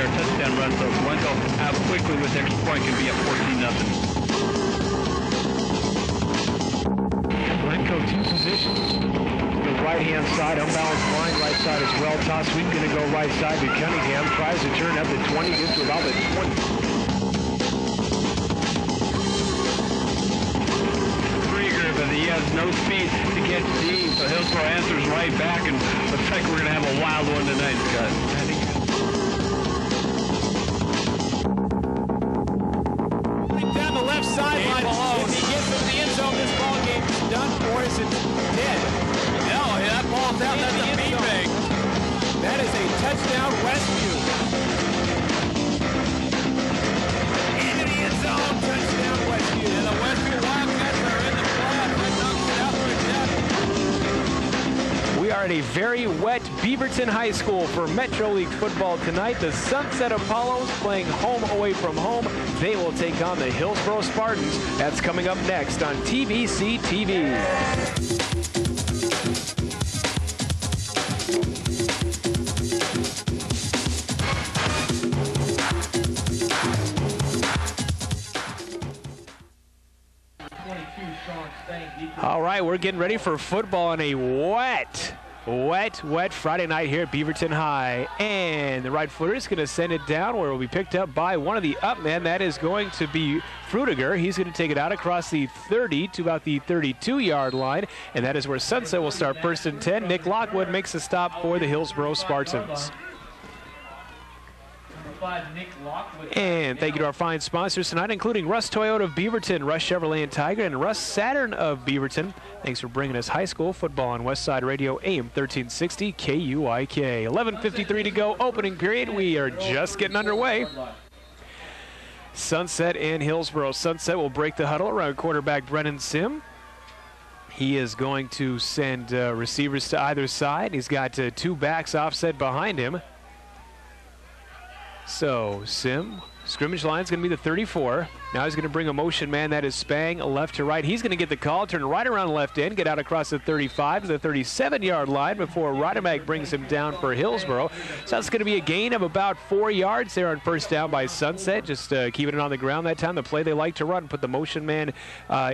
our touchdown run, so Blanco out quickly with extra point can be up 14-0. Blanco, two positions. The right-hand side, unbalanced line, right side as well. Toss sweep going to go right side to Cunningham. Tries to turn up the 20, gets to about the 20. Krieger, but he has no speed to get deep, so Hillsboro answers right back, and looks like we're going to have a wild one tonight, Scott. Down the left sideline. If he gets into the end zone, this ball game is done for us. It's dead. No, that ball's out. That's a beanbag. That is a touchdown, Westview. Into the end zone, touchdown, Westview. And the Westview Wildcats are in the playoff. Red Dogs it out for a death. We are at a very wet Beaverton High School for Metro League football tonight. The Sunset Apollos playing home away from home. They will take on the Hillsboro Spartans. That's coming up next on TVC TV. All right, we're getting ready for football on a wet Friday night here at Beaverton High. And the right footer is going to send it down where it will be picked up by one of the up men. That is going to be Fruitiger. He's going to take it out across the 30 to about the 32-yard line. And that is where Sunset will start first and 10. Nick Lockwood makes a stop for the Hillsboro Spartans. And thank you to our fine sponsors tonight, including Russ Toyota of Beaverton, Russ Chevrolet and Tiger, and Russ Saturn of Beaverton. Thanks for bringing us high school football on Westside Radio, AM 1360 KUIK. 11:53 to go, opening period. We are just getting underway. Sunset and Hillsboro. Sunset will break the huddle around quarterback Brennan Sim. He is going to send receivers to either side. He's got two backs offset behind him. So, Sim, scrimmage line is going to be the 34. Now he's going to bring a motion man. That is Spang, left to right. He's going to get the call, turn right around left end, get out across the 35 to the 37-yard line before Rodemack brings him down for Hillsboro. So that's going to be a gain of about 4 yards there on first down by Sunset. Just keeping it on the ground that time. The play they like to run, put the motion man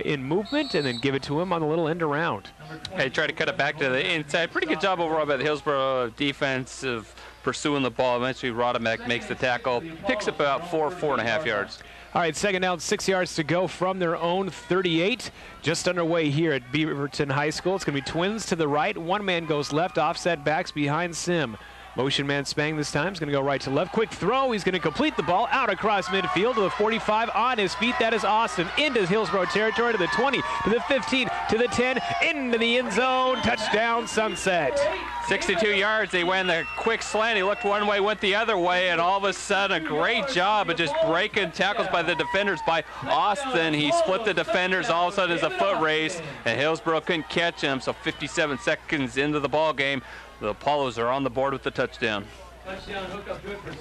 in movement and then give it to him on the little end around. Hey, try to cut it back to the inside. Pretty good job overall by the Hillsboro defense of pursuing the ball. Eventually, Rodemack makes the tackle, picks up about 4.5 yards. All right, second down, 6 yards to go from their own 38. Just underway here at Beaverton High School. It's going to be twins to the right. One man goes left, offset backs behind Sim. Motion man Spang this time is going to go right to left. Quick throw. He's going to complete the ball out across midfield to the 45 on his feet. That is Austin into Hillsboro territory to the 20, to the 15, to the 10, into the end zone. Touchdown, Sunset. 62 yards. They went the quick slant. He looked one way, went the other way, and all of a sudden, a great job of just breaking tackles by the defenders by Austin. He split the defenders. All of a sudden, it's a foot race, and Hillsboro couldn't catch him. So 57 seconds into the ball game, the Apollos are on the board with the touchdown.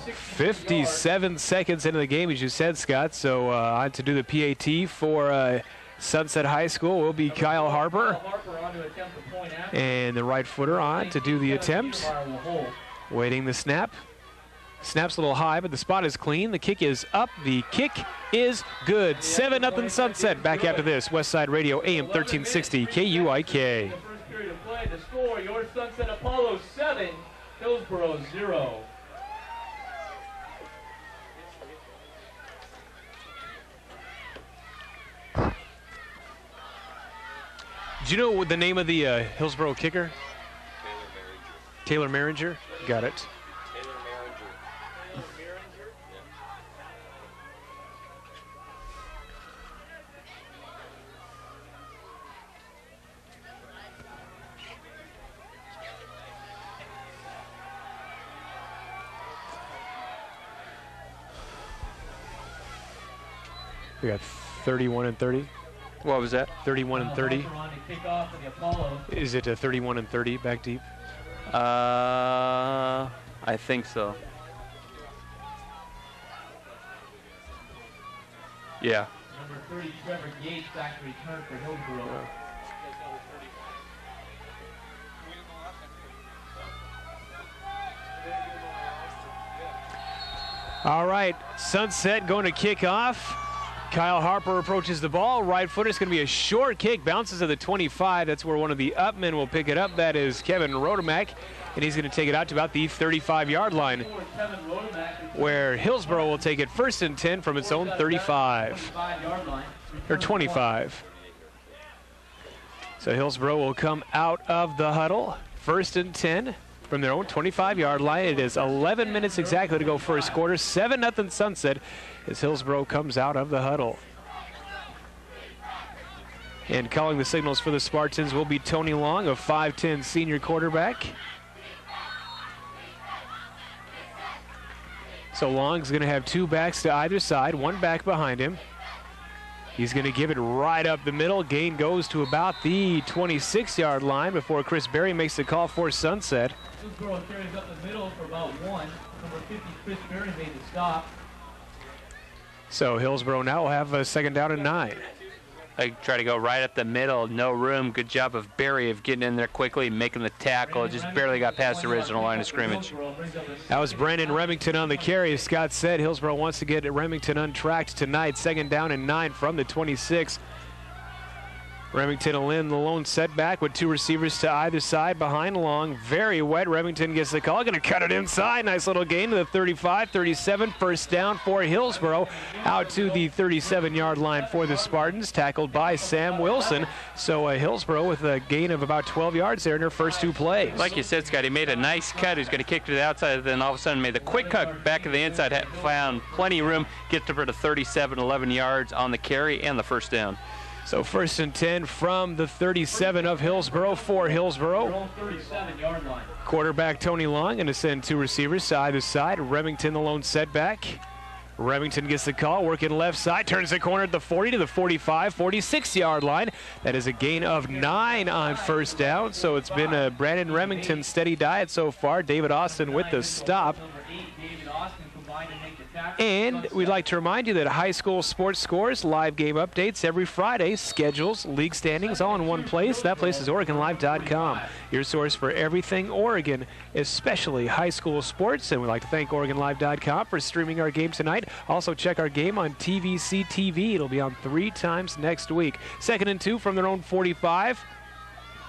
57 seconds into the game, as you said, Scott. So on to do the PAT for Sunset High School will be Kyle Harper. And the right footer on to do the attempt. Waiting the snap. Snap's a little high, but the spot is clean. The kick is up. The kick is good. 7-0 Sunset. Back after this. Westside Radio, AM 1360, KUIK. The score, your Sunset Apollo 7, Hillsboro 0. Do you know what the name of the Hillsboro kicker? Taylor Merringer. Got it. Taylor Merringer. We got 31-30. What was that? 31-30. Is it a 31-30 back deep? I think so. Yeah. Number 30, Trevor Yates, back to return for Hillsboro. All right, Sunset going to kick off. Kyle Harper approaches the ball. Right footer. It's going to be a short kick. Bounces to the 25. That's where one of the upmen will pick it up. That is Kevin Rodemak. And he's going to take it out to about the 35-yard line, where Hillsboro will take it 1st and 10 from its own 35. Or 25. So Hillsboro will come out of the huddle. 1st and 10 from their own 25-yard line. It is 11 minutes exactly to go first quarter. 7-0 Sunset as Hillsboro comes out of the huddle. And calling the signals for the Spartans will be Tony Long, a 5'10 senior quarterback. So Long's going to have 2 backs to either side, 1 back behind him. He's going to give it right up the middle. Gain goes to about the 26-yard line before Chris Berry makes the call for Sunset. Hillsboro carries up the middle for about 1. Number 50, Chris Berry made the stop. So Hillsboro now will have a 2nd down and 9. They try to go right up the middle, no room. Good job of Berry of getting in there quickly, making the tackle. Just barely got past the original line of scrimmage. That was Brandon Remington on the carry. As Scott said, Hillsboro wants to get Remington untracked tonight. 2nd down and 9 from the 26. Remington will in the lone setback with 2 receivers to either side behind Long. Very wet. Remington gets the call. Going to cut it inside. Nice little gain to the 35, 37. 1st down for Hillsboro. Out to the 37-yard line for the Spartans. Tackled by Sam Wilson. So Hillsboro with a gain of about 12 yards there in their first 2 plays. Like you said, Scott, he made a nice cut. He's going to kick to the outside. Then all of a sudden made the quick cut back to the inside. Found plenty of room. Get to for the 37, 11 yards on the carry and the 1st down. So 1st and 10 from the 37 of Hillsboro for Hillsboro. 37-yard line. Quarterback Tony Long going to send 2 receivers to either side. Remington the lone setback. Remington gets the call, working left side, turns the corner at the 40 to the 45, 46-yard line. That is a gain of 9 on 1st down. So it's been a Brandon Remington steady diet so far. David Austin with the stop. And we'd like to remind you that high school sports scores, live game updates every Friday, schedules, league standings, all in one place. That place is OregonLive.com, your source for everything Oregon, especially high school sports. And we'd like to thank OregonLive.com for streaming our game tonight. Also check our game on TVC TV. It'll be on 3 times next week. 2nd and 2 from their own 45.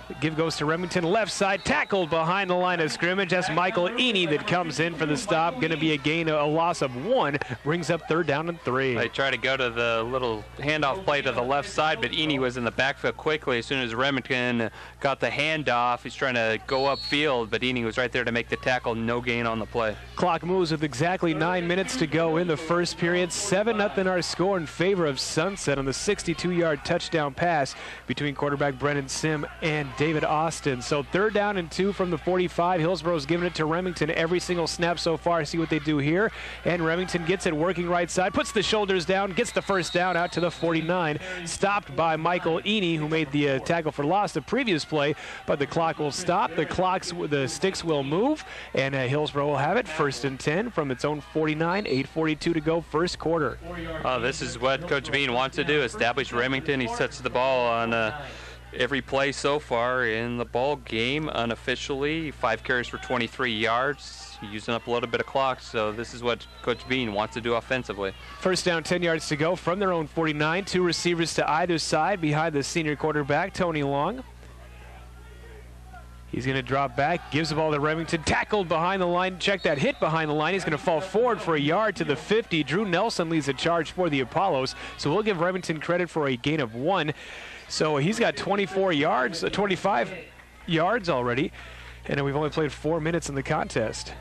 The give goes to Remington, left side, tackled behind the line of scrimmage. That's Michael Eney that comes in for the stop. Going to be a loss of 1. Brings up 3rd down and 3. They try to go to the little handoff play to the left side, but Eney was in the backfield quickly. As soon as Remington got the handoff, he's trying to go upfield, but Eney was right there to make the tackle. No gain on the play. Clock moves with exactly 9 minutes to go in the first period. 7-0 our score in favor of Sunset on the 62-yard touchdown pass between quarterback Brennan Sim and David Austin. So 3rd down and 2 from the 45. Hillsboro's giving it to Remington every single snap so far. See what they do here. And Remington gets it working right side, puts the shoulders down, gets the 1st down out to the 49. Stopped by Michael Eney, who made the tackle for loss the previous play, but the clock will stop. The sticks will move, and Hillsboro will have it. 1st and 10 from its own 49. 8:42 to go first quarter. This is what Coach Bean wants to do, establish Remington. He sets the ball on every play so far in the ball game unofficially. 5 carries for 23 yards, using up a little bit of clock. So this is what Coach Bean wants to do offensively. 1st down, 10 yards to go from their own 49. 2 receivers to either side behind the senior quarterback, Tony Long. He's going to drop back, gives the ball to Remington, tackled behind the line. Check that hit behind the line. He's going to fall forward for a yard to the 50. Drew Nelson leads the charge for the Apollos. So we'll give Remington credit for a gain of 1. So he's got 25 yards already, and we've only played 4 minutes in the contest.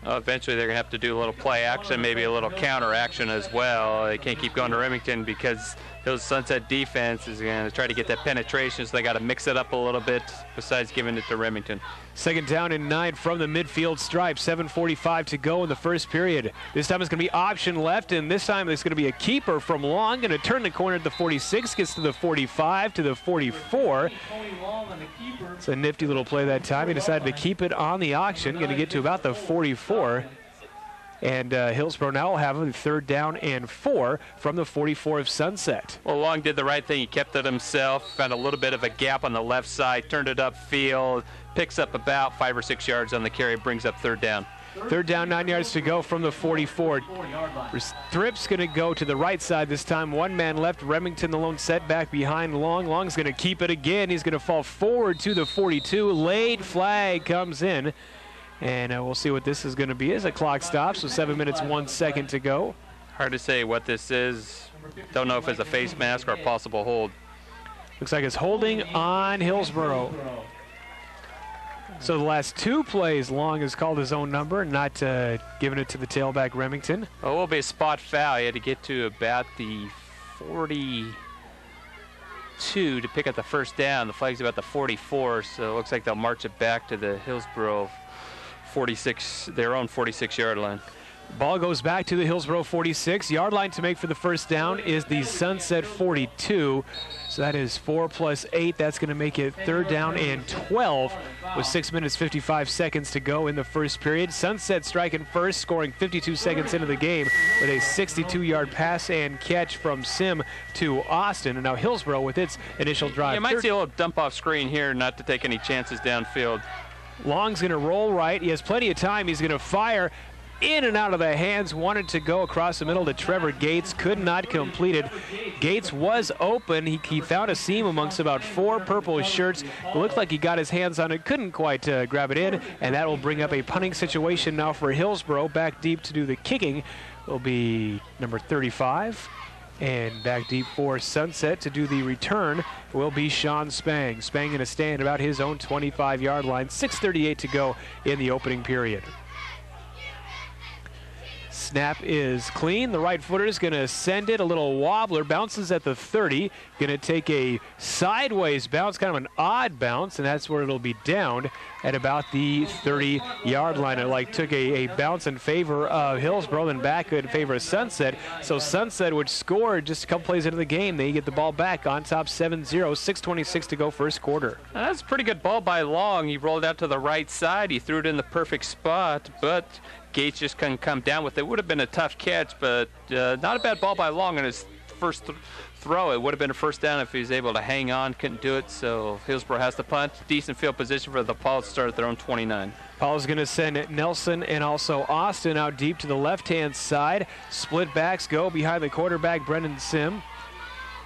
Eventually they're going to have to do a little play action, maybe a little counter action as well. They can't keep going to Remington because those Sunset defense is going to try to get that penetration, so they got to mix it up a little bit besides giving it to Remington. 2nd down and 9 from the midfield stripe. 7:45 to go in the first period. This time it's going to be option left, and this time it's going to be a keeper from Long. Going to turn the corner at the 46, gets to the 45, to the 44. It's a nifty little play that time. He decided to keep it on the auction. Going to get to about the 44. And Hillsboro now will have a 3rd down and 4 from the 44 of Sunset. Well, Long did the right thing. He kept it himself, found a little bit of a gap on the left side, turned it upfield, picks up about 5 or 6 yards on the carry, brings up 3rd down. 3rd down, 9 yards to go from the 44. Thrip's going to go to the right side this time. 1 man left. Remington, the lone setback behind Long. Long's going to keep it again. He's going to fall forward to the 42. Late flag comes in. And we'll see what this is going to be as the clock stops. So 7 minutes, 1 second to go. Hard to say what this is. Don't know if it's a face mask or a possible hold. Looks like it's holding on Hillsboro. So the last 2 plays, Long has called his own number, not giving it to the tailback Remington. Well, it will be a spot foul. He had to get to about the 42 to pick up the 1st down. The flag's about the 44, so it looks like they'll march it back to the Hillsboro 46, their own 46-yard line. Ball goes back to the Hillsboro 46. Yard line to make for the 1st down is the Sunset 42. So that is 4 plus 8. That's going to make it 3rd down and 12 with 6 minutes, 55 seconds to go in the 1st period. Sunset striking first, scoring 52 seconds into the game with a 62-yard pass and catch from Sim to Austin. And now Hillsboro with its initial drive. You might see a little dump off screen here, not to take any chances downfield. Long's going to roll right. He has plenty of time. He's going to fire. In and out of the hands, wanted to go across the middle to Trevor Gates, could not complete it. Gates was open. He found a seam amongst about 4 purple shirts. It looked like he got his hands on it, couldn't quite grab it in, and that will bring up a punting situation now for Hillsboro. Back deep to do the kicking will be number 35. And back deep for Sunset to do the return will be Sean Spang. Spang going to stand about his own 25-yard line. 6:38 to go in the opening period. Snap is clean. The right footer is going to send it. A little wobbler. Bounces at the 30. Going to take a sideways bounce, kind of an odd bounce, and that's where it'll be downed at about the 30-yard line. It took a bounce in favor of Hillsboro, then back in favor of Sunset. So Sunset, which scored just a couple plays into the game, they get the ball back on top 7-0. 6:26 to go 1st quarter. That's a pretty good ball by Long. He rolled out to the right side. He threw it in the perfect spot, but Gates just couldn't come down with it. Would have been a tough catch, but not a bad ball by Long on his first throw. It would have been a 1st down if he was able to hang on. Couldn't do it, so Hillsboro has to punt. Decent field position for the Pauls to start at their own 29. Paul's going to send Nelson and also Austin out deep to the left-hand side. Split backs go behind the quarterback, Brendan Sim.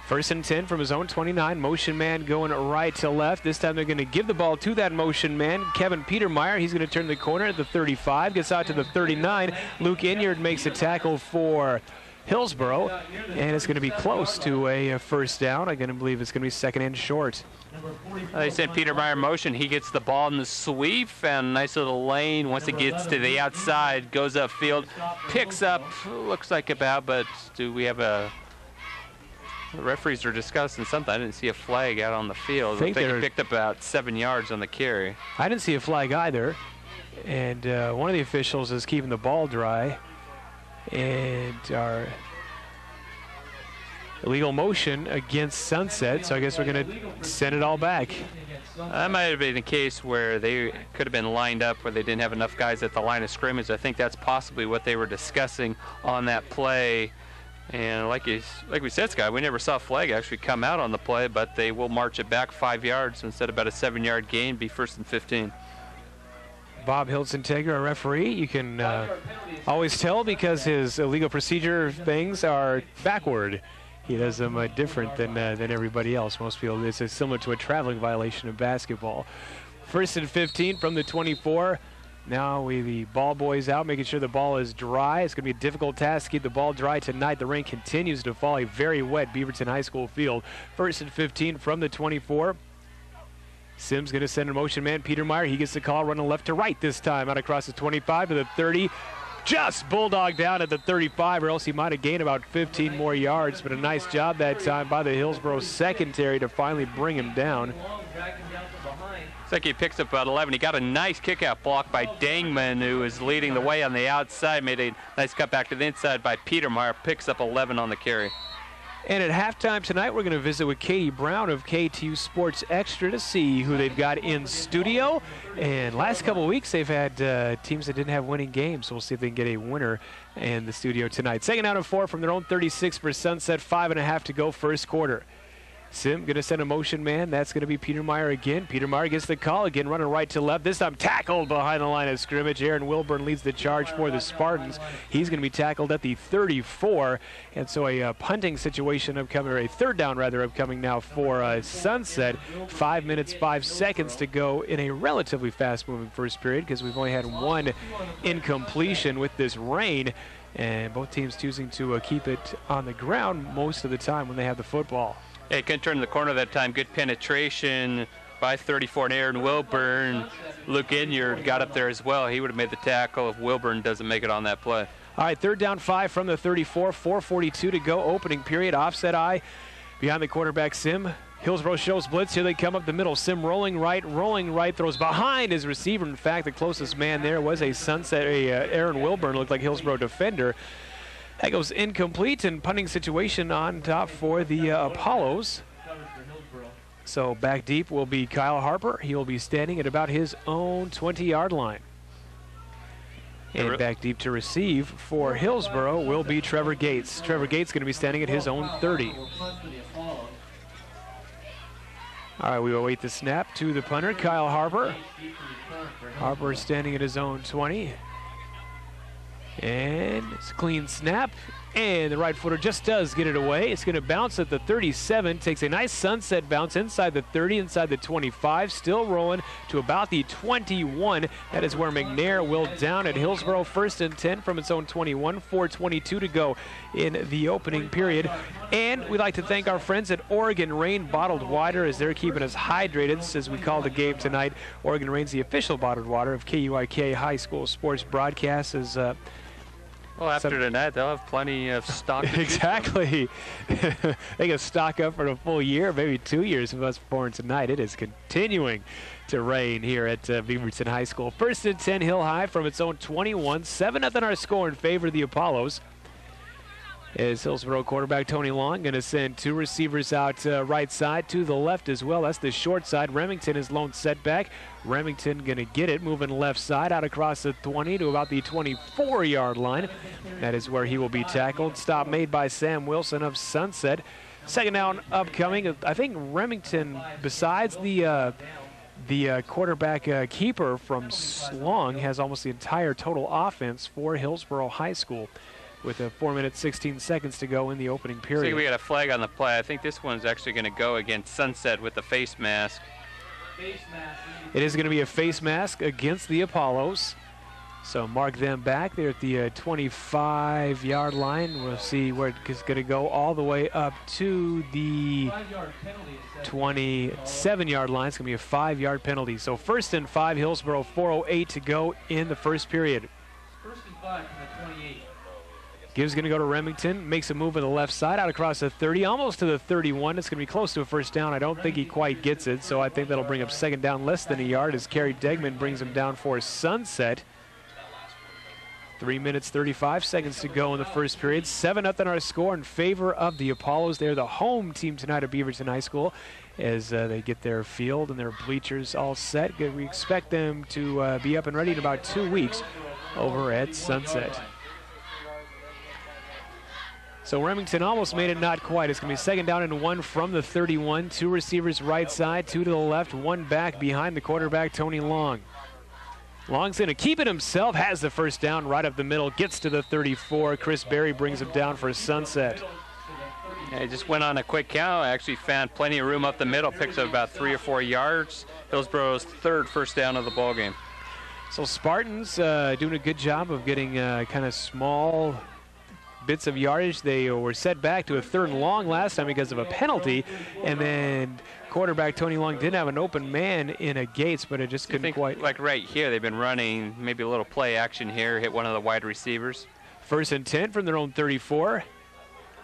1st and 10 from his own 29. Motion man going right to left. This time they're going to give the ball to that motion man, Kevin Petermeyer. He's going to turn the corner at the 35, gets out to the 39. Luke Inyard makes a tackle for Hillsboro, and it's going to be close to a 1st down. I'm going to believe it's going to be 2nd and short. They sent Petermeyer in motion. He gets the ball in the sweep, found a nice little lane. Once it gets to the outside, goes upfield, picks up, looks like about, but do we have a... The referees are discussing something. I didn't see a flag out on the field. I think he picked up about 7 yards on the carry. I didn't see a flag either. And one of the officials is keeping the ball dry. And our illegal motion against Sunset. So I guess we're going to send it all back. That might have been a case where they could have been lined up where they didn't have enough guys at the line of scrimmage. I think that's possibly what they were discussing on that play. And like we said, Scott, we never saw a flag actually come out on the play, but they will march it back 5 yards instead of about a 7-yard gain, be 1st and 15. Bob Hiltzenteger, a referee. You can always tell because his illegal procedure things are backward. He does them different than everybody else. Most people, it's similar to a traveling violation of basketball. 1st and 15 from the 24. Now the ball boys out, making sure the ball is dry. It's going to be a difficult task to keep the ball dry tonight. The rain continues to fall, a very wet Beaverton High School field. 1st and 15 from the 24. Sims going to send a motion man, Petermeyer. He gets the call, running left to right this time, out across the 25 to the 30. Just bulldog down at the 35, or else he might have gained about 15 more yards, but a nice job that time by the Hillsboro secondary to finally bring him down. Looks like he picks up about 11. He got a nice kick-out block by Dangman, who is leading the way on the outside. Made a nice cut back to the inside by Petermeyer. Picks up 11 on the carry. And at halftime tonight, we're going to visit with Katie Brown of KTU Sports Extra to see who they've got in studio. And last couple of weeks, they've had teams that didn't have winning games. So we'll see if they can get a winner in the studio tonight. Second down and 4 from their own 36 for Sunset. 5.5 to go first quarter. Sim going to send a motion man. That's going to be Peter Meyer again. Peter Meyer gets the call again, running right to left. This time tackled behind the line of scrimmage. Aaron Wilburn leads the charge for the Spartans. He's going to be tackled at the 34. And so a punting situation upcoming, or a third down rather, upcoming now for Sunset. 5 minutes, 5 seconds to go in a relatively fast-moving first period because we've only had one incompletion with this rain. And both teams choosing to keep it on the ground most of the time when they have the football. It couldn't turn the corner that time. Good penetration by 34 and Aaron Wilburn. Luke Inyard got up there as well. He would have made the tackle if Wilburn doesn't make it on that play. All right, third down 5 from the 34. 4:42 to go. Opening period. Offset eye behind the quarterback Sim. Hillsboro shows blitz. Here they come up the middle. Sim rolling right, throws behind his receiver. In fact, the closest man there was a Sunset, Aaron Wilburn, looked like Hillsboro defender. That goes incomplete, and punting situation on top for the Apollos. So back deep will be Kyle Harper. He will be standing at about his own 20-yard line. And back deep to receive for Hillsboro will be Trevor Gates. Trevor Gates going to be standing at his own 30. All right, we await the snap to the punter, Kyle Harper. Harper standing at his own 20. And it's a clean snap, and the right footer just does get it away. It's going to bounce at the 37, takes a nice Sunset bounce inside the 30, inside the 25, still rolling to about the 21. That is where McNair will down at Hillsboro. 1st and 10 from its own 21, 4:22 to go in the opening period. And we'd like to thank our friends at Oregon Rain Bottled Water as they're keeping us hydrated as we call the game tonight. Oregon Rain's the official bottled water of KUIK High School Sports Broadcast. Well, after tonight, they'll have plenty of stock. Exactly. They can stock up for a full year, maybe 2 years of us pouring tonight. It is continuing to rain here at Beaverton High School. 1st and 10, Hill High from its own 21. 7-0 our score in favor of the Apollos. As Hillsboro quarterback Tony Long going to send 2 receivers out right side to the left as well. That's the short side. Remington is lone setback. Remington going to get it, moving left side out across the 20 to about the 24-yard line. That is where he will be tackled. Stop made by Sam Wilson of Sunset. Second down upcoming. I think Remington, besides the quarterback keeper from Long, has almost the entire total offense for Hillsboro High School, with 4 minutes, 16 seconds to go in the opening period. See, we got a flag on the play. I think this one's actually going to go against Sunset with the face mask. It is going to be a face mask against the Apollos. So mark them back. They're at the 25-yard line. We'll see where it's going to go all the way up to the 27-yard line. It's going to be a 5-yard penalty. So 1st and 5, Hillsboro, 4:08 to go in the first period. 1st and 5 from the 28. Gibbs going to go to Remington, makes a move on the left side, out across the 30, almost to the 31. It's going to be close to a first down. I don't think he quite gets it, so I think that'll bring up second down less than a yard as Kerry Degman brings him down for Sunset. 3 minutes, 35 seconds to go in the first period. 7-0 our score in favor of the Apollos. They're the home team tonight at Beaverton High School as they get their field and their bleachers all set. We expect them to be up and ready in about 2 weeks over at Sunset. So Remington almost made it, not quite. It's going to be 2nd down and 1 from the 31. 2 receivers right side, 2 to the left, 1 back behind the quarterback, Tony Long. Long's going to keep it himself, has the first down right up the middle, gets to the 34. Chris Berry brings him down for Sunset. Yeah, he just went on a quick count. Actually found plenty of room up the middle, picks up about 3 or 4 yards. Hillsboro's 3rd first down of the ball game. So Spartans doing a good job of getting kind of small bits of yardage. They were set back to a 3rd and long last time because of a penalty, and then quarterback Tony Long did have an open man in a Gates, but it just couldn't quite. Like right here, they've been running maybe a little play action here, hit one of the wide receivers. 1st and 10 from their own 34.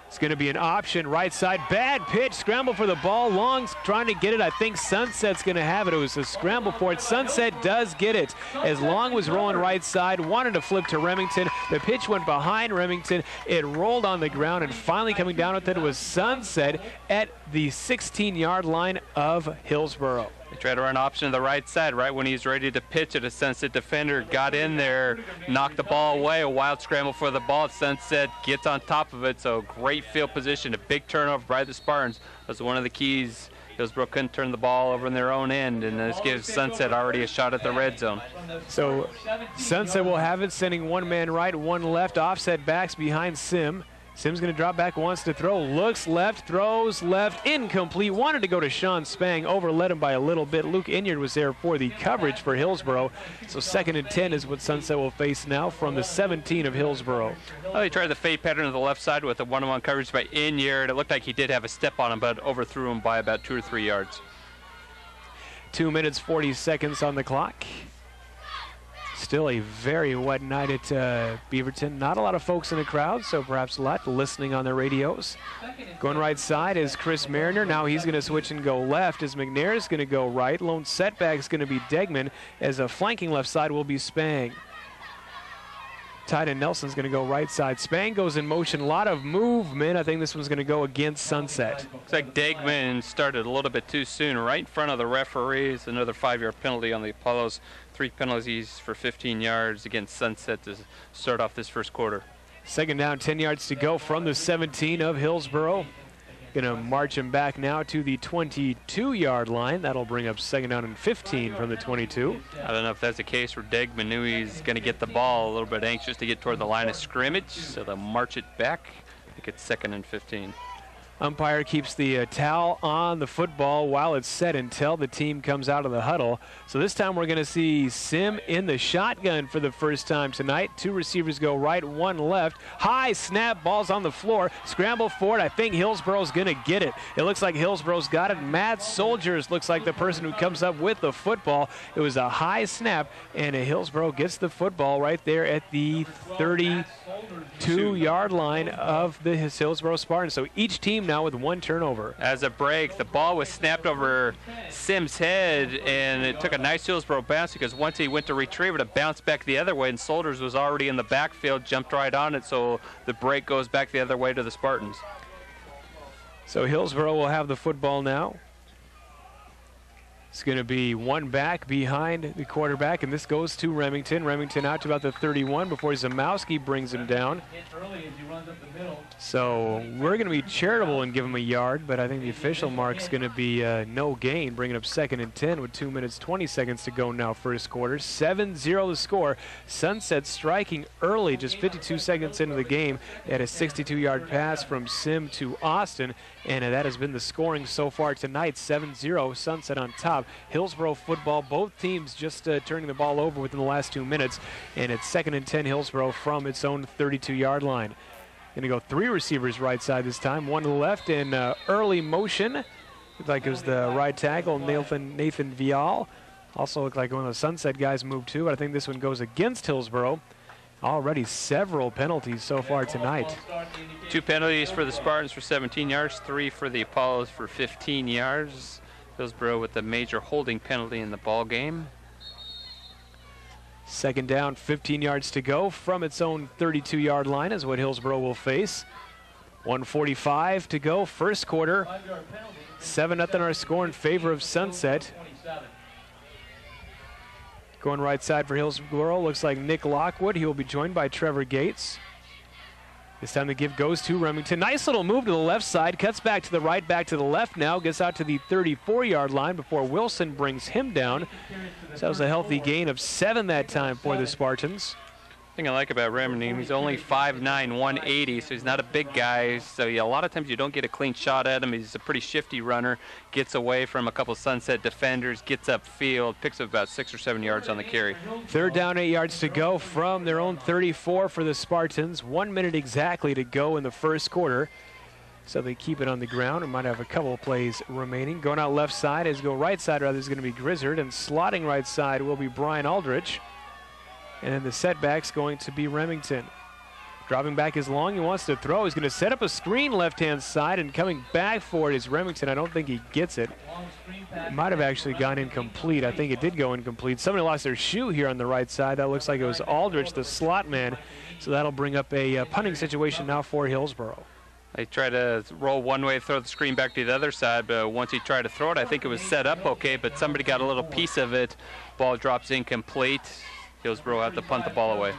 It's going to be an option, right side, bad pitch, scramble for the ball. Long's trying to get it. I think Sunset's going to have it. It was a scramble for it. Sunset does get it. As Long was rolling right side, wanted to flip to Remington. The pitch went behind Remington. It rolled on the ground, and finally coming down with it was Sunset at the 16-yard line of Hillsboro. He tried to run option to the right side right when he's ready to pitch it. A Sunset defender got in there, knocked the ball away. A wild scramble for the ball. Sunset gets on top of it. So great field position. A big turnover by the Spartans was one of the keys. Hillsboro couldn't turn the ball over in their own end, and this gives Sunset already a shot at the red zone. So Sunset will have it, sending one man right, one left. Offset backs behind Sim. Sim's going to drop back, wants to throw, looks left, throws left, incomplete. Wanted to go to Sean Spang, overled him by a little bit. Luke Inyard was there for the coverage for Hillsboro. So 2nd and 10 is what Sunset will face now from the 17 of Hillsboro. Well, he tried the fade pattern to the left side with a one-on-one coverage by Inyard. It looked like he did have a step on him, but overthrew him by about 2 or 3 yards. 2 minutes, 40 seconds on the clock. Still a very wet night at Beaverton. Not a lot of folks in the crowd, so perhaps a lot listening on their radios. Going right side is Chris Mariner. Now he's going to switch and go left as McNair is going to go right. Lone setback is going to be Degman, as a flanking left side will be Spang. Tyden Nelson's going to go right side. Spang goes in motion. A lot of movement. I think this one's going to go against Sunset. Looks like Degman started a little bit too soon, right in front of the referees. Another 5-yard penalty on the Apollos. 3 penalties for 15 yards against Sunset to start off this first quarter. 2nd down, 10 yards to go from the 17 of Hillsboro. Going to march him back now to the 22-yard line. That'll bring up 2nd down and 15 from the 22. I don't know if that's the case where Degman knew he's going to get the ball, a little bit anxious to get toward the line of scrimmage, so they'll march it back. I think it's 2nd and 15. Umpire keeps the towel on the football while it's set until the team comes out of the huddle. So this time we're going to see Sim in the shotgun for the first time tonight. 2 receivers go right, 1 left. High snap, ball's on the floor. Scramble for it. I think Hillsboro's going to get it. It looks like Hillsboro's got it. Matt Soldiers looks like the person who comes up with the football. It was a high snap, and Hillsboro gets the football right there at the 32-yard line of the Hillsboro Spartans. So each team now with 1 turnover. As a break, the ball was snapped over Sim's head, and it took a nice Hillsboro bounce because once he went to retrieve it, it bounced back the other way, and Soldiers was already in the backfield, jumped right on it, so the break goes back the other way to the Spartans. So Hillsboro will have the football now. It's going to be 1 back behind the quarterback, and this goes to Remington. Remington out to about the 31 before Zamowski brings him down. So we're going to be charitable and give him a yard, but I think the official mark's going to be no gain, bringing up 2nd and 10 with 2 minutes, 20 seconds to go now first quarter. 7-0 the score. Sunset striking early, just 52 seconds into the game. They had a 62-yard pass from Sim to Austin, and that has been the scoring so far tonight. 7-0, Sunset on top. Hillsboro football, both teams just turning the ball over within the last 2 minutes, and it's 2nd and 10 Hillsboro from its own 32-yard line. Going to go 3 receivers right side this time, 1 to the left in early motion. Looked like it was the right tackle, Nathan Vial. Also looked like one of the Sunset guys moved too, but I think this one goes against Hillsboro. Already several penalties so far tonight. 2 penalties for the Spartans for 17 yards, 3 for the Apollos for 15 yards. Hillsboro with a major holding penalty in the ball game. 2nd down, 15 yards to go from its own 32-yard line is what Hillsboro will face. 1:45 to go, first quarter. 7-0 our score in favor of Sunset. Going right side for Hillsboro looks like Nick Lockwood. He will be joined by Trevor Gates. This time the give goes to Remington. Nice little move to the left side. Cuts back to the right, back to the left now. Gets out to the 34-yard line before Wilson brings him down. So that was a healthy gain of 7 that time for the Spartans. thing I like about Remington, he's only 5'9", 180, so he's not a big guy. So a lot of times you don't get a clean shot at him. He's a pretty shifty runner, gets away from a couple Sunset defenders, gets upfield, picks up about 6 or 7 yards on the carry. 3rd down, 8 yards to go from their own 34 for the Spartans. 1 minute exactly to go in the first quarter. So they keep it on the ground and might have a couple of plays remaining. Going out left side, as go right side rather, is going to be Grizzard, and slotting right side will be Brian Aldrich. And then the setback's going to be Remington. Dropping back is long. He wants to throw. He's going to set up a screen left-hand side, and coming back for it is Remington. I don't think he gets it. It might have actually gone incomplete. I think it did go incomplete. Somebody lost their shoe here on the right side. That looks like it was Aldrich, the slot man. So that'll bring up a punting situation now for Hillsboro. They try to roll one way, throw the screen back to the other side, but once he tried to throw it, I think it was set up okay, but somebody got a little piece of it. Ball drops incomplete. Hillsboro have to punt the ball away.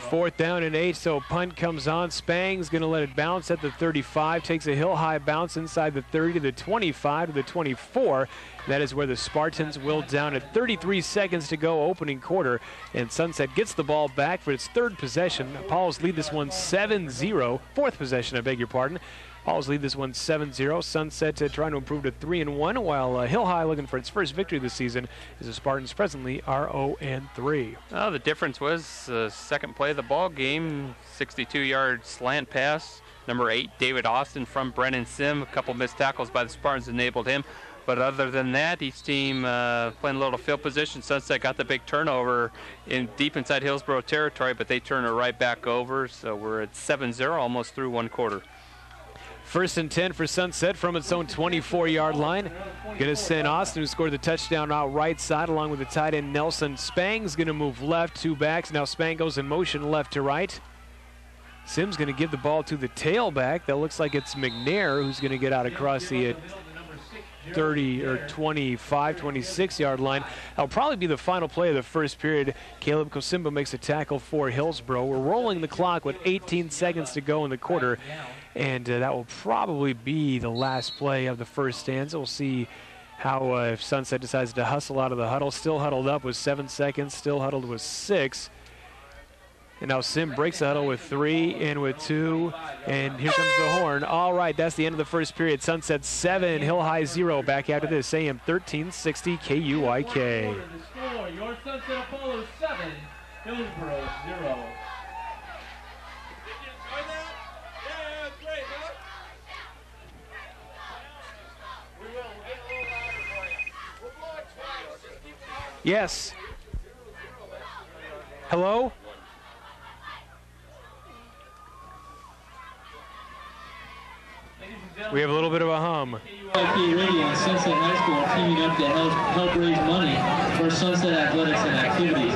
4th down and 8, so punt comes on. Spang's going to let it bounce at the 35, takes a hill-high bounce inside the 30 to the 25 to the 24. That is where the Spartans will down at 33 seconds to go, opening quarter. And Sunset gets the ball back for its 3rd possession. Pauls lead this one 7-0. 4th possession, I beg your pardon. Pauls lead this one 7-0. Sunset trying to improve to 3-1, while Hill High looking for its first victory this season, as the Spartans presently are 0-3. Oh, the difference was second play of the ball game, 62-yard slant pass. Number 8, David Austin from Brennan Sim. A couple missed tackles by the Spartans enabled him. But other than that, each team playing a little field position. Sunset got the big turnover deep inside Hillsboro territory, but they turn it right back over. So we're at 7-0, almost through one quarter. 1st and 10 for Sunset from its own 24-yard line. Going to send Austin, who scored the touchdown, out right side, along with the tight end Nelson. Spang's going to move left, 2 backs. Now Spang goes in motion left to right. Sim's going to give the ball to the tailback. That looks like it's McNair, who's going to get out across the 30 or 25, 26-yard line. That'll probably be the final play of the first period. Caleb Kosimba makes a tackle for Hillsboro. We're rolling the clock with 18 seconds to go in the quarter. And that will probably be the last play of the first stanza. We'll see how if Sunset decides to hustle out of the huddle. Still huddled up with 7 seconds. Still huddled with 6. And now Sim breaks the huddle with 3 and with 2. And here comes the horn. All right, that's the end of the first period. Sunset 7, Hill High 0. Back after this, AM 1360 KUIK. Your Sunset Apollo 7, Hillsboro 0. Yes. Hello? We have a little bit of a hum. Hilhi and Sunset High School are teaming up to help raise money for Sunset athletics and activities.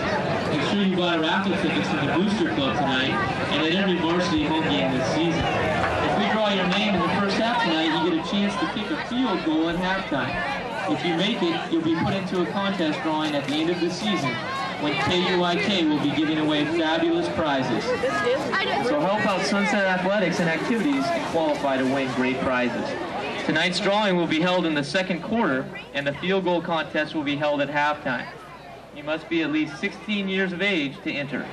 Make sure you buy raffle tickets from the Booster Club tonight and at every varsity home game this season. If we draw your name in the first half tonight, you get a chance to kick a field goal at halftime. If you make it, you'll be put into a contest drawing at the end of the season when KUIK will be giving away fabulous prizes. So help out Sunset Athletics and activities and qualify to win great prizes. Tonight's drawing will be held in the 2nd quarter, and the field goal contest will be held at halftime. You must be at least 16 years of age to enter.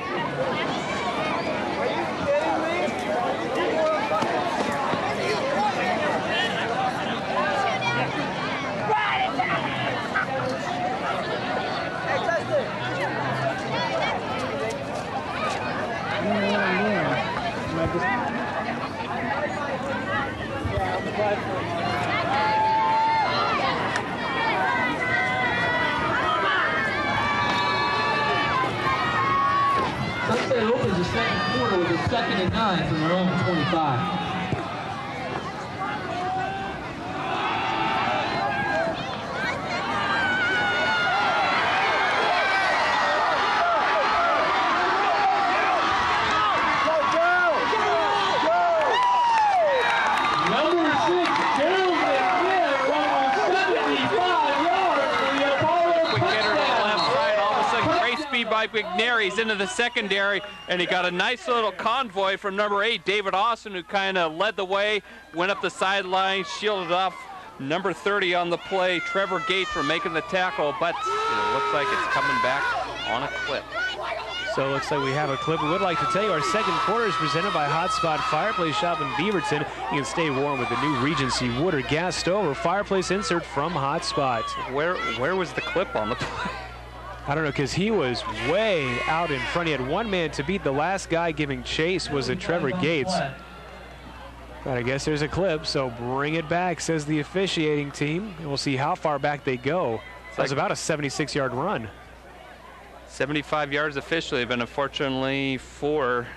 Sunset opens the 2nd quarter with a 2nd and 9 from their own 25. By McNair, he's into the secondary, and he got a nice little convoy from number 8, David Austin, who kind of led the way, went up the sideline, shielded off number 30 on the play, Trevor Gates, for making the tackle, but it looks like it's coming back on a clip. So it looks like we have a clip. We would like to tell you our 2nd quarter is presented by Hotspot Fireplace Shop in Beaverton. You can stay warm with the new Regency wood or gas stove or fireplace insert from Hotspot. Where was the clip on the play? I don't know, because he was way out in front. He had 1 man to beat. The last guy giving chase was a Trevor Gates. But I guess there's a clip, so bring it back, says the officiating team. And we'll see how far back they go. That was about a 76-yard run. 75 yards officially, but unfortunately for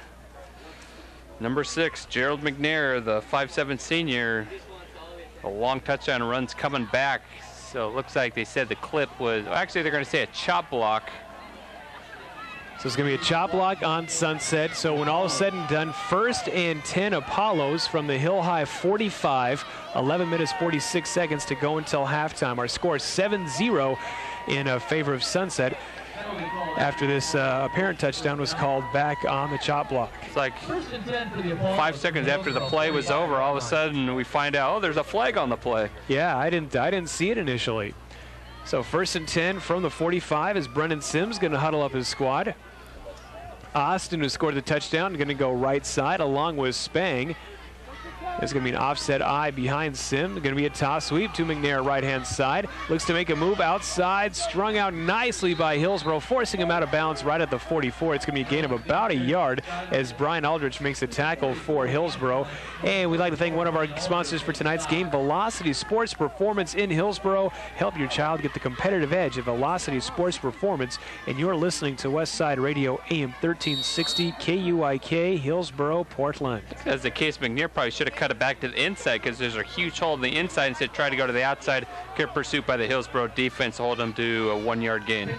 Number 6, Gerald McNair, the 5'7" senior. A long touchdown run's coming back. So it looks like they said the clip was, actually they're going to say a chop block. So it's going to be a chop block on Sunset. So when all is said and done, 1st and 10 Apollos from the Hill High 45. 11 minutes, 46 seconds to go until halftime. Our score is 7-0 in favor of Sunset after this apparent touchdown was called back on the chop block. It's like 5 seconds after the play was over, all of a sudden we find out, oh, there's a flag on the play. Yeah, I didn't see it initially. So 1st and 10 from the 45 is Brendan Sims going to huddle up his squad. Austin, who scored the touchdown, going to go right side along with Spang. There's going to be an offset eye behind Sim. Going to be a toss sweep to McNair, right-hand side. Looks to make a move outside, strung out nicely by Hillsboro, forcing him out of bounds right at the 44. It's going to be a gain of about a yard as Brian Aldrich makes a tackle for Hillsboro. And we'd like to thank one of our sponsors for tonight's game, Velocity Sports Performance in Hillsboro. Help your child get the competitive edge of Velocity Sports Performance. And you're listening to Westside Radio, AM 1360, KUIK, Hillsboro, Portland. As the case, McNair probably should have cut it back to the inside because there's a huge hole in the inside. Instead, try to go to the outside. Good pursuit by the Hillsboro defense to hold them to a 1-yard gain.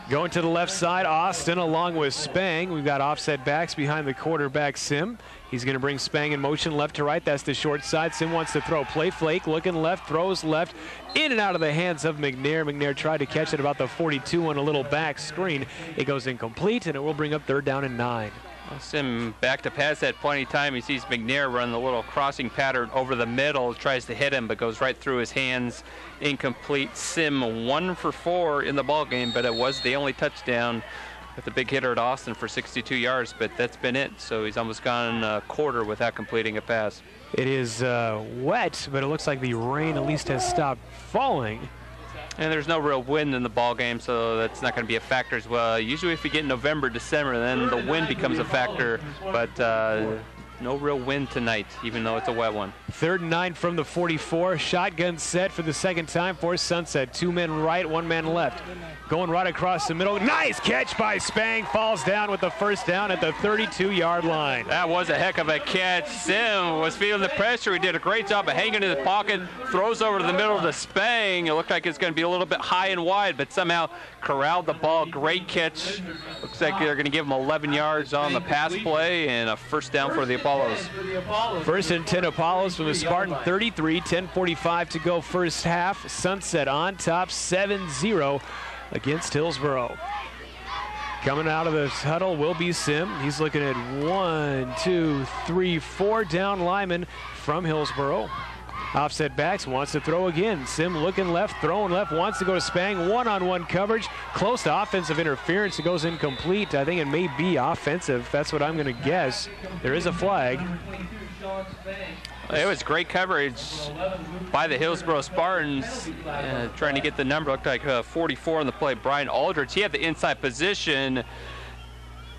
Going to the left side, Austin along with Spang. We've got offset backs behind the quarterback, Sim. He's going to bring Spang in motion left to right. That's the short side. Sim wants to throw. Play flake, looking left, throws left, in and out of the hands of McNair. McNair tried to catch it about the 42 on a little back screen. It goes incomplete, and it will bring up 3rd down and 9. Sim back to pass at point in time. He sees McNair run the little crossing pattern over the middle, tries to hit him, but goes right through his hands. Incomplete. Sim 1 for 4 in the ball game, but it was the only touchdown with the big hitter at Austin for 62 yards, but that's been it. So he's almost gone a quarter without completing a pass. It is wet, but it looks like the rain at least has stopped falling. And there's no real wind in the ball game, so that's not going to be a factor as well. Usually if we get November, December, then the wind becomes a factor, but no real wind tonight, even though it's a wet one. 3rd and 9 from the 44. Shotgun set for the 2nd time for Sunset. 2 men right, 1 man left. Going right across the middle. Nice catch by Spang. Falls down with the 1st down at the 32-yard line. That was a heck of a catch. Sim was feeling the pressure. He did a great job of hanging in the pocket. Throws over to the middle to Spang. It looked like it's going to be a little bit high and wide, but somehow corralled the ball. Great catch. Looks like they're going to give him 11 yards on the pass play and a 1st down for the Apollos. 1st and 10 Apollos from the Spartan 33. 10:45 to go 1st half. Sunset on top 7-0 against Hillsboro. Coming out of the huddle will be Sim. He's looking at 1, 2, 3, 4 down linemen from Hillsboro. Offset backs, wants to throw again. Sim looking left, throwing left, wants to go to Spang. One-on-one coverage, close to offensive interference. It goes incomplete. I think it may be offensive. That's what I'm going to guess. There is a flag. It was great coverage by the Hillsboro Spartans, trying to get the number. Looked like 44 on the play. Brian Aldrich, he had the inside position,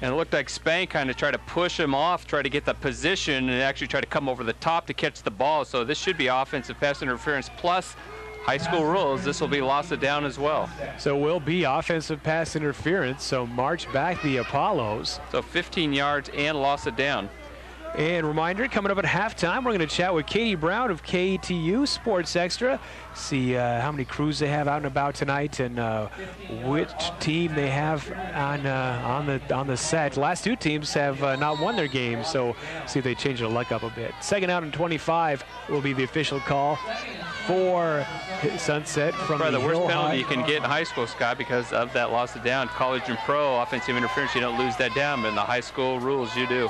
and it looked like Spang kind of tried to push him off, try to get the position, and actually try to come over the top to catch the ball. So this should be offensive pass interference plus high school rules. This will be loss of down as well. So will be offensive pass interference. So march back the Apollos. So 15 yards and loss of down. And reminder, coming up at halftime, we're going to chat with Katie Brown of KTU Sports Extra, see how many crews they have out and about tonight and which team they have on the set. Last 2 teams have not won their game, so see if they change their luck up a bit. 2nd out and 25 will be the official call for Sunset from probably the worst Hill penalty High. you can get in high school, Scott, because of that loss of down. College and pro offensive interference, you don't lose that down, but in the high school rules, you do.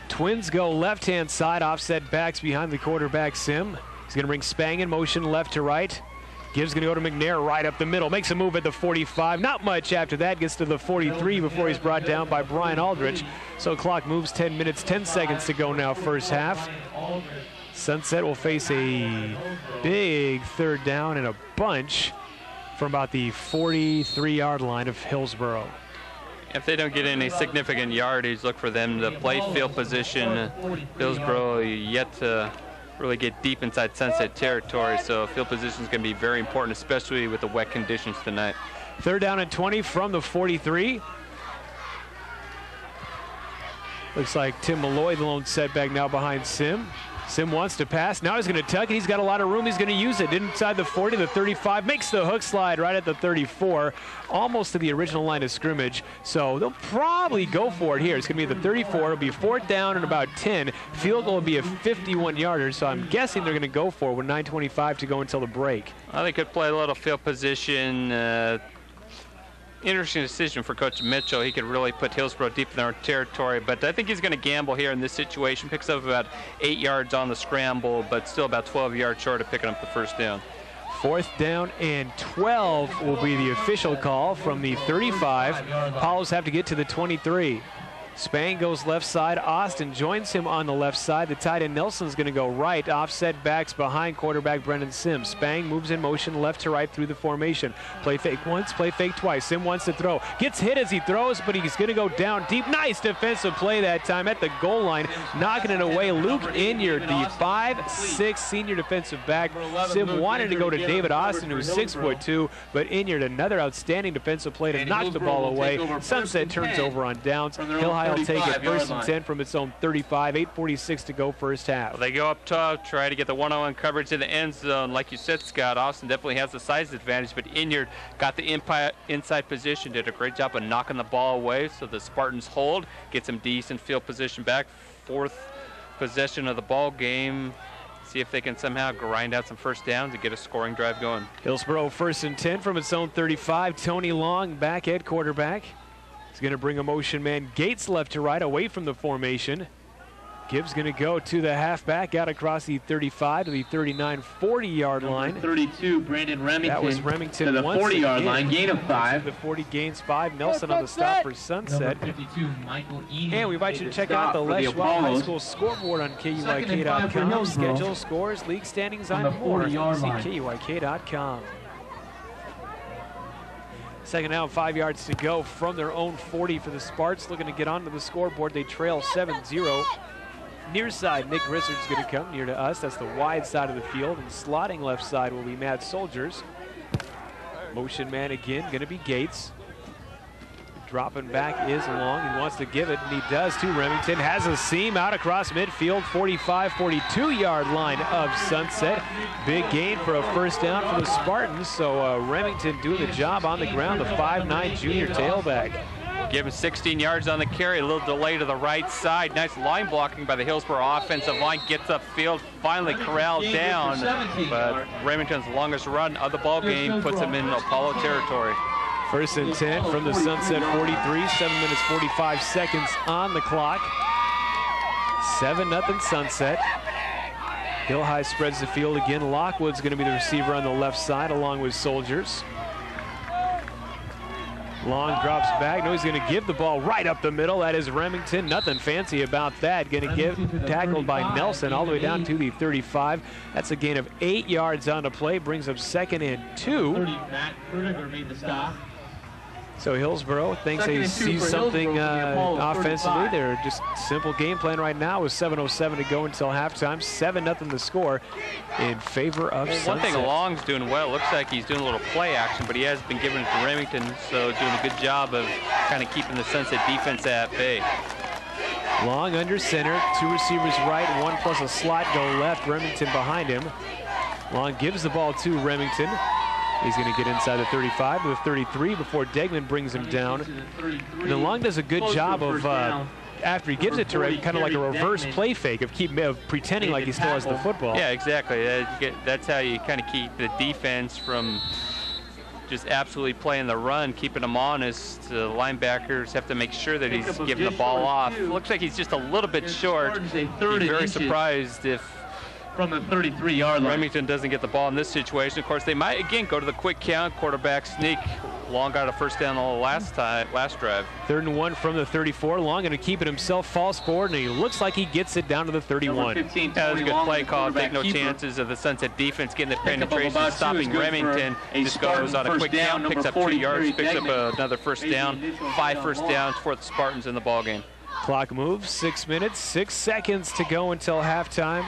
Twins go left-hand side, offset backs behind the quarterback, Sim. He's going to bring Spang in motion left to right. Gibbs going to go to McNair right up the middle. Makes a move at the 45. Not much after that. Gets to the 43 before he's brought down by Brian Aldrich. So clock moves 10 minutes, 10 seconds to go now, 1st half. Sunset will face a big 3rd down and a bunch from about the 43-yard line of Hillsboro. If they don't get any significant yardage, look for them to play field position. Hillsboro yet to really get deep inside Sunset territory, so field position is going to be very important, especially with the wet conditions tonight. 3rd down and 20 from the 43. Looks like Tim Malloy, the lone setback now behind Sim. Sim wants to pass. Now he's going to tuck it. He's got a lot of room. He's going to use it. Inside the 40, the 35. Makes the hook slide right at the 34. Almost to the original line of scrimmage. So they'll probably go for it here. It's going to be the 34. It'll be 4th down and about 10. Field goal will be a 51-yarder. So I'm guessing they're going to go for it with 9:25 to go until the break. They could play a little field position. Interesting decision for Coach Mitchell. He could really put Hillsboro deep in their territory, but I think he's going to gamble here in this situation. Picks up about 8 yards on the scramble, but still about 12 yards short of picking up the 1st down. 4th down and 12 will be the official call from the 35. Apollos have to get to the 23. Spang goes left side. Austin joins him on the left side. The tight end Nelson's going to go right. Offset backs behind quarterback Brendan Sims. Spang moves in motion left to right through the formation. Play fake once, play fake twice. Sim wants to throw. Gets hit as he throws, but he's going to go down deep. Nice defensive play that time at the goal line. Knocking it away. Luke Inyard, the 5'6" senior defensive back. Sim wanted to go to David Austin, who's 6'2", but Inyard, another outstanding defensive play to knock the ball away. Sunset turns over on downs. Hilhi will take it 1st and 10 from its own 35. 8:46 to go 1st half. They go up top, try to get the one-on-one coverage in the end zone. Like you said, Scott, Austin definitely has the size advantage, but Inyard got the inside position, did a great job of knocking the ball away, so the Spartans hold, get some decent field position back. 4th possession of the ball game. See if they can somehow grind out some 1st downs and get a scoring drive going. Hillsboro 1st and 10 from its own 35. Tony Long back at quarterback. He's going to bring a motion man Gates left to right away from the formation. Gibbs going to go to the halfback out across the 35 to the 39-40-yard line. 32, Brandon Remington. That was Remington to the 40-yard line, gain of 5. The 40 gains 5. Nelson on the stop for Sunset. 52, Michael Eden. And we invite you to check out the Les Schwab High School scoreboard on KUIK.com. Schedule, scores, league standings, on more. See KUIK.com. 2nd down, 5 yards to go from their own 40 for the Sparts. Looking to get onto the scoreboard. They trail 7-0. Near side, Nick Rissard's going to come near to us. That's the wide side of the field. And slotting left side will be Matt Soldiers. Motion man again, going to be Gates. Dropping back is Long. He wants to give it, and he does too. Remington has a seam out across midfield, 45, 42-yard line of Sunset. Big gain for a 1st down for the Spartans. So Remington doing the job on the ground, the 5'9" junior tailback. Give him 16 yards on the carry, a little delay to the right side. Nice line blocking by the Hillsboro offensive line. Gets upfield, finally corralled down. But Remington's longest run of the ball game puts him in Apollo territory. 1st and 10 from the Sunset 43. 7 minutes 45 seconds on the clock. 7-0 Sunset. Hilhi spreads the field again. Lockwood's going to be the receiver on the left side along with Soldiers. Long drops back. No, he's going to give the ball right up the middle. That is Remington. Nothing fancy about that. Going to get tackled by Nelson all the way down to the 35. That's a gain of 8 yards on the play. Brings up 2nd and 2. Matt Rudiger made the stop. So Hillsboro thinks they see something offensively. They're just simple game plan right now with 7:07 to go until halftime. 7-0 the score in favor of Sunset. One thing Long's doing well, looks like he's doing a little play action, but he has been giving it to Remington, so doing a good job of kind of keeping the Sunset defense at bay. Long under center, 2 receivers right, 1 plus a slot go left. Remington behind him. Long gives the ball to Remington. He's going to get inside the 35 to the 33 before Degman brings him down. And then Long does a good job of, after he gives it to Red, kind of like a reverse play fake of pretending like he still has the football. Yeah, exactly. That's how you kind of keep the defense from just absolutely playing the run, keeping them honest. The linebackers have to make sure that he's giving the ball off. Looks like he's just a little bit short. Be very surprised if from the 33-yard line. Remington doesn't get the ball in this situation. Of course, they might again go to the quick count, quarterback sneak. Long got a 1st down on the last drive. 3rd and 1 from the 34. Long going to keep it himself, falls forward, and he looks like he gets it down to the 31. 15, that was a good play call. Take no chances of the Sunset defense getting the penetration, stopping Remington. Just goes on a quick count, picks up 2 yards, picks up another 1st down. 5 1st downs for the Spartans in the ball game. Clock moves. 6 minutes, 6 seconds to go until halftime.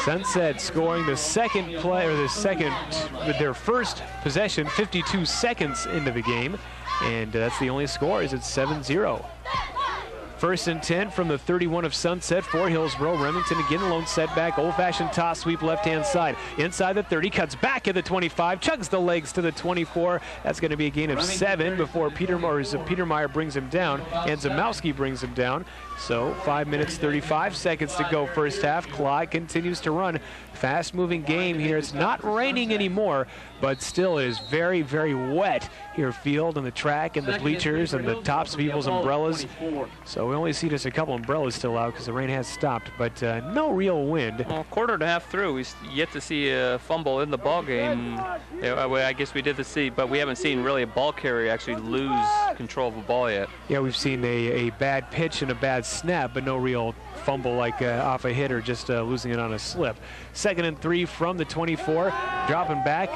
Sunset scoring the second play, or the second, with their first possession, 52 seconds into the game. And that's the only score, is it's 7-0. First and 10 from the 31 of Sunset for Hillsboro. Remington again, the lone setback. Old-fashioned toss sweep left-hand side. Inside the 30, cuts back at the 25, chugs the legs to the 24. That's going to be a gain of 7 before Petermeyer brings him down, and Zamowski brings him down. So 5 minutes, 35 seconds to go first half. Clyde continues to run. Fast-moving game here. It's not raining anymore, but still it is very, very wet here field and the track and the bleachers and the tops of people's umbrellas. So we only see just a couple umbrellas still out because the rain has stopped, but no real wind. Well, quarter and a half through, we yet to see a fumble in the ball game. I guess we did see, but we haven't seen really a ball carrier actually lose control of a ball yet. Yeah, we've seen a bad pitch and a bad snap, but no real fumble like off a hit or just losing it on a slip. 2nd and 3 from the 24, dropping back.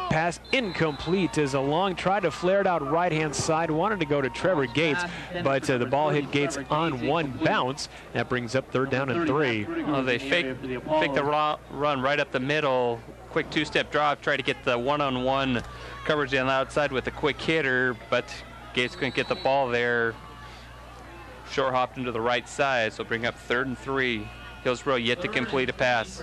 Pass incomplete as a long try to flare it out right-hand side. Wanted to go to Trevor Gates, but the ball hit Gates on one bounce. That brings up 3rd down and 3. Well, they fake the run right up the middle. Quick two-step drop, try to get the one-on-one coverage on the outside with a quick hitter, but Gates couldn't get the ball there. Short hopped into the right side, so bring up 3rd and 3. Hillsboro yet to complete a pass.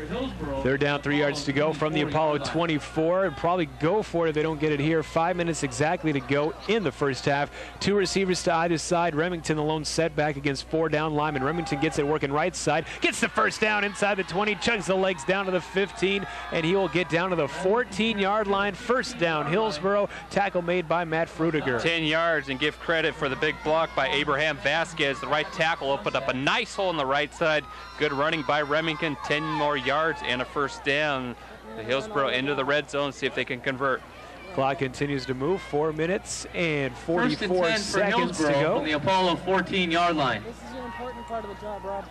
3rd down, 3 yards to go from the Apollo 24. Probably go for it if they don't get it here. 5 minutes exactly to go in the first half. 2 receivers to either side. Remington, the lone setback against 4 down linemen. Remington gets it working right side. Gets the first down inside the 20. Chugs the legs down to the 15. And he will get down to the 14-yard line. First down, Hillsboro. Tackle made by Matt Frudiger. 10 yards, and give credit for the big block by Abraham Vasquez. The right tackle opened up a nice hole on the right side. Good running by Remington, 10 more yards and a first down. The Hillsboro into the red zone, see if they can convert. Clock continues to move. 4 minutes and 44 seconds to go. From the Apollo 14-yard line. This is an important part of the job, Rob.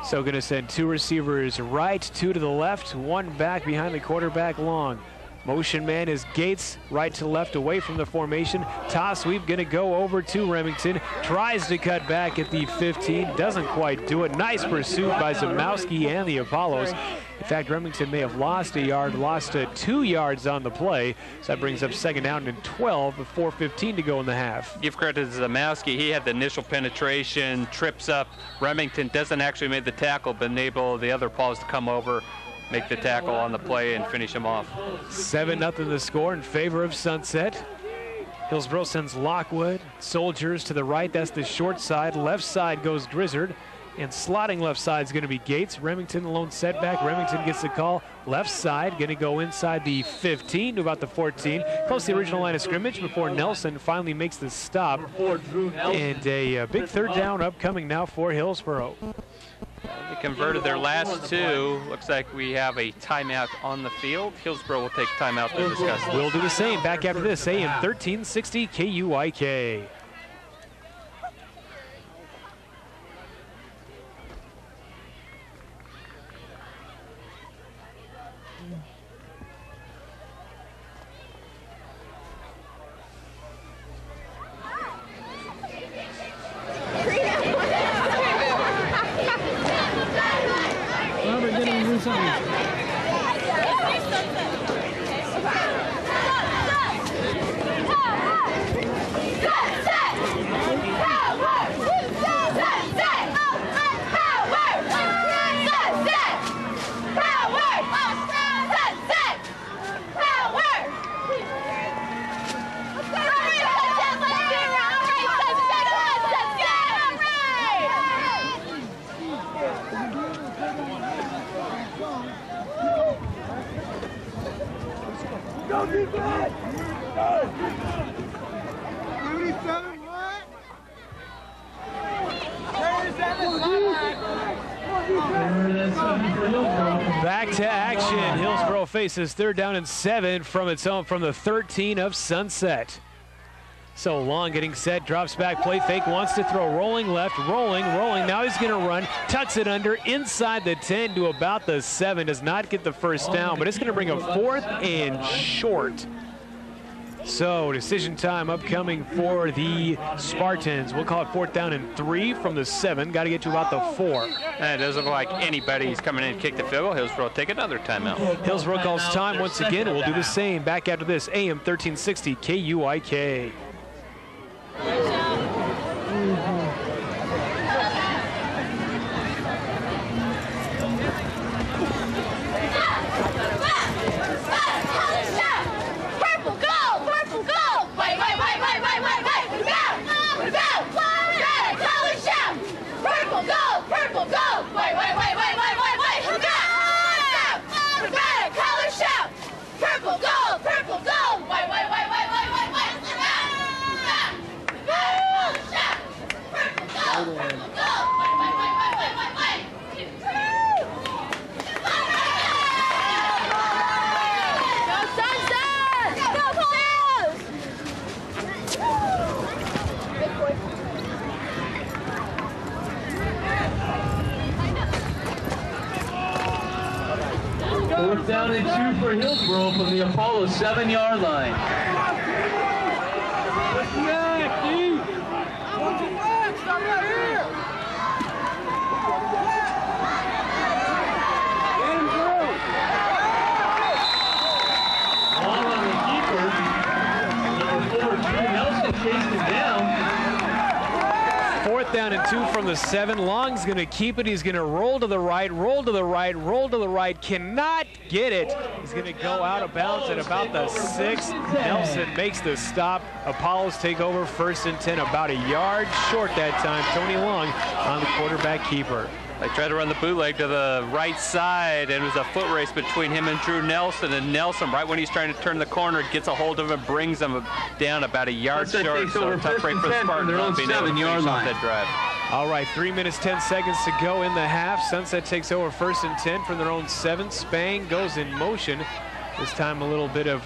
So going to send 2 receivers right, 2 to the left, 1 back behind the quarterback long. Motion man is Gates, right to left, away from the formation. Toss sweep going to go over to Remington. Tries to cut back at the 15, doesn't quite do it. Nice pursuit by Zamowski and the Apollos. In fact, Remington may have lost a yard, lost 2 yards on the play. So that brings up 2nd down and 12 with 4:15 to go in the half. Give credit to Zamowski. He had the initial penetration, trips up. Remington doesn't actually make the tackle, but enable the other Apollos to come over, make the tackle on the play, and finish him off. 7-0 the score in favor of Sunset. Hillsboro sends Lockwood. Soldiers to the right, that's the short side. Left side goes Drizzard. And slotting left side is going to be Gates. Remington, the lone setback. Remington gets the call. Left side going to go inside the 15 to about the 14. Close to the original line of scrimmage before Nelson finally makes the stop. And a big 3rd down upcoming now for Hillsboro. They converted their last 2. Looks like we have a timeout on the field. Hillsboro will take timeout to discuss this. We'll do the same back after this. AM 1360 KUIK. Back to action. Hillsboro faces 3rd down and 7 from its own, from the 13 of Sunset. So Long getting set, drops back, play fake, wants to throw, rolling left, rolling. Now he's going to run, tucks it under, inside the 10 to about the 7. Does not get the first down, but it's going to bring a 4th and short. So decision time upcoming for the Spartans. We'll call it 4th down and 3 from the 7. Got to get to about the 4. And it doesn't look like anybody's coming in to kick the field goal. Hillsboro take another timeout. Hillsboro calls time once again. We'll do the same back after this. AM 1360 KUIK. 4th down and 2 for Hillsboro from the Apollo 7-yard line. Ball on the keeper. Number 4, Drew Nelson chased him down. 4th down and 2 from the 7. Long's going to keep it. He's going to roll to the right, roll to the right, roll to the right. Cannot get it. He's going to go out of bounds at about the 6. Nelson makes the stop. Apollos take over 1st and 10, about a yard short that time. Tony Long on the quarterback keeper. They tried to run the bootleg to the right side, and it was a foot race between him and Drew Nelson. And Nelson, right when he's trying to turn the corner, gets a hold of him, brings him down about a yard short. So a tough break for the Spartans. Their own 7-yard line. That drive. All right, 3 minutes, 10 seconds to go in the half. Sunset takes over 1st and 10 from their own 7. Spang goes in motion. This time a little bit of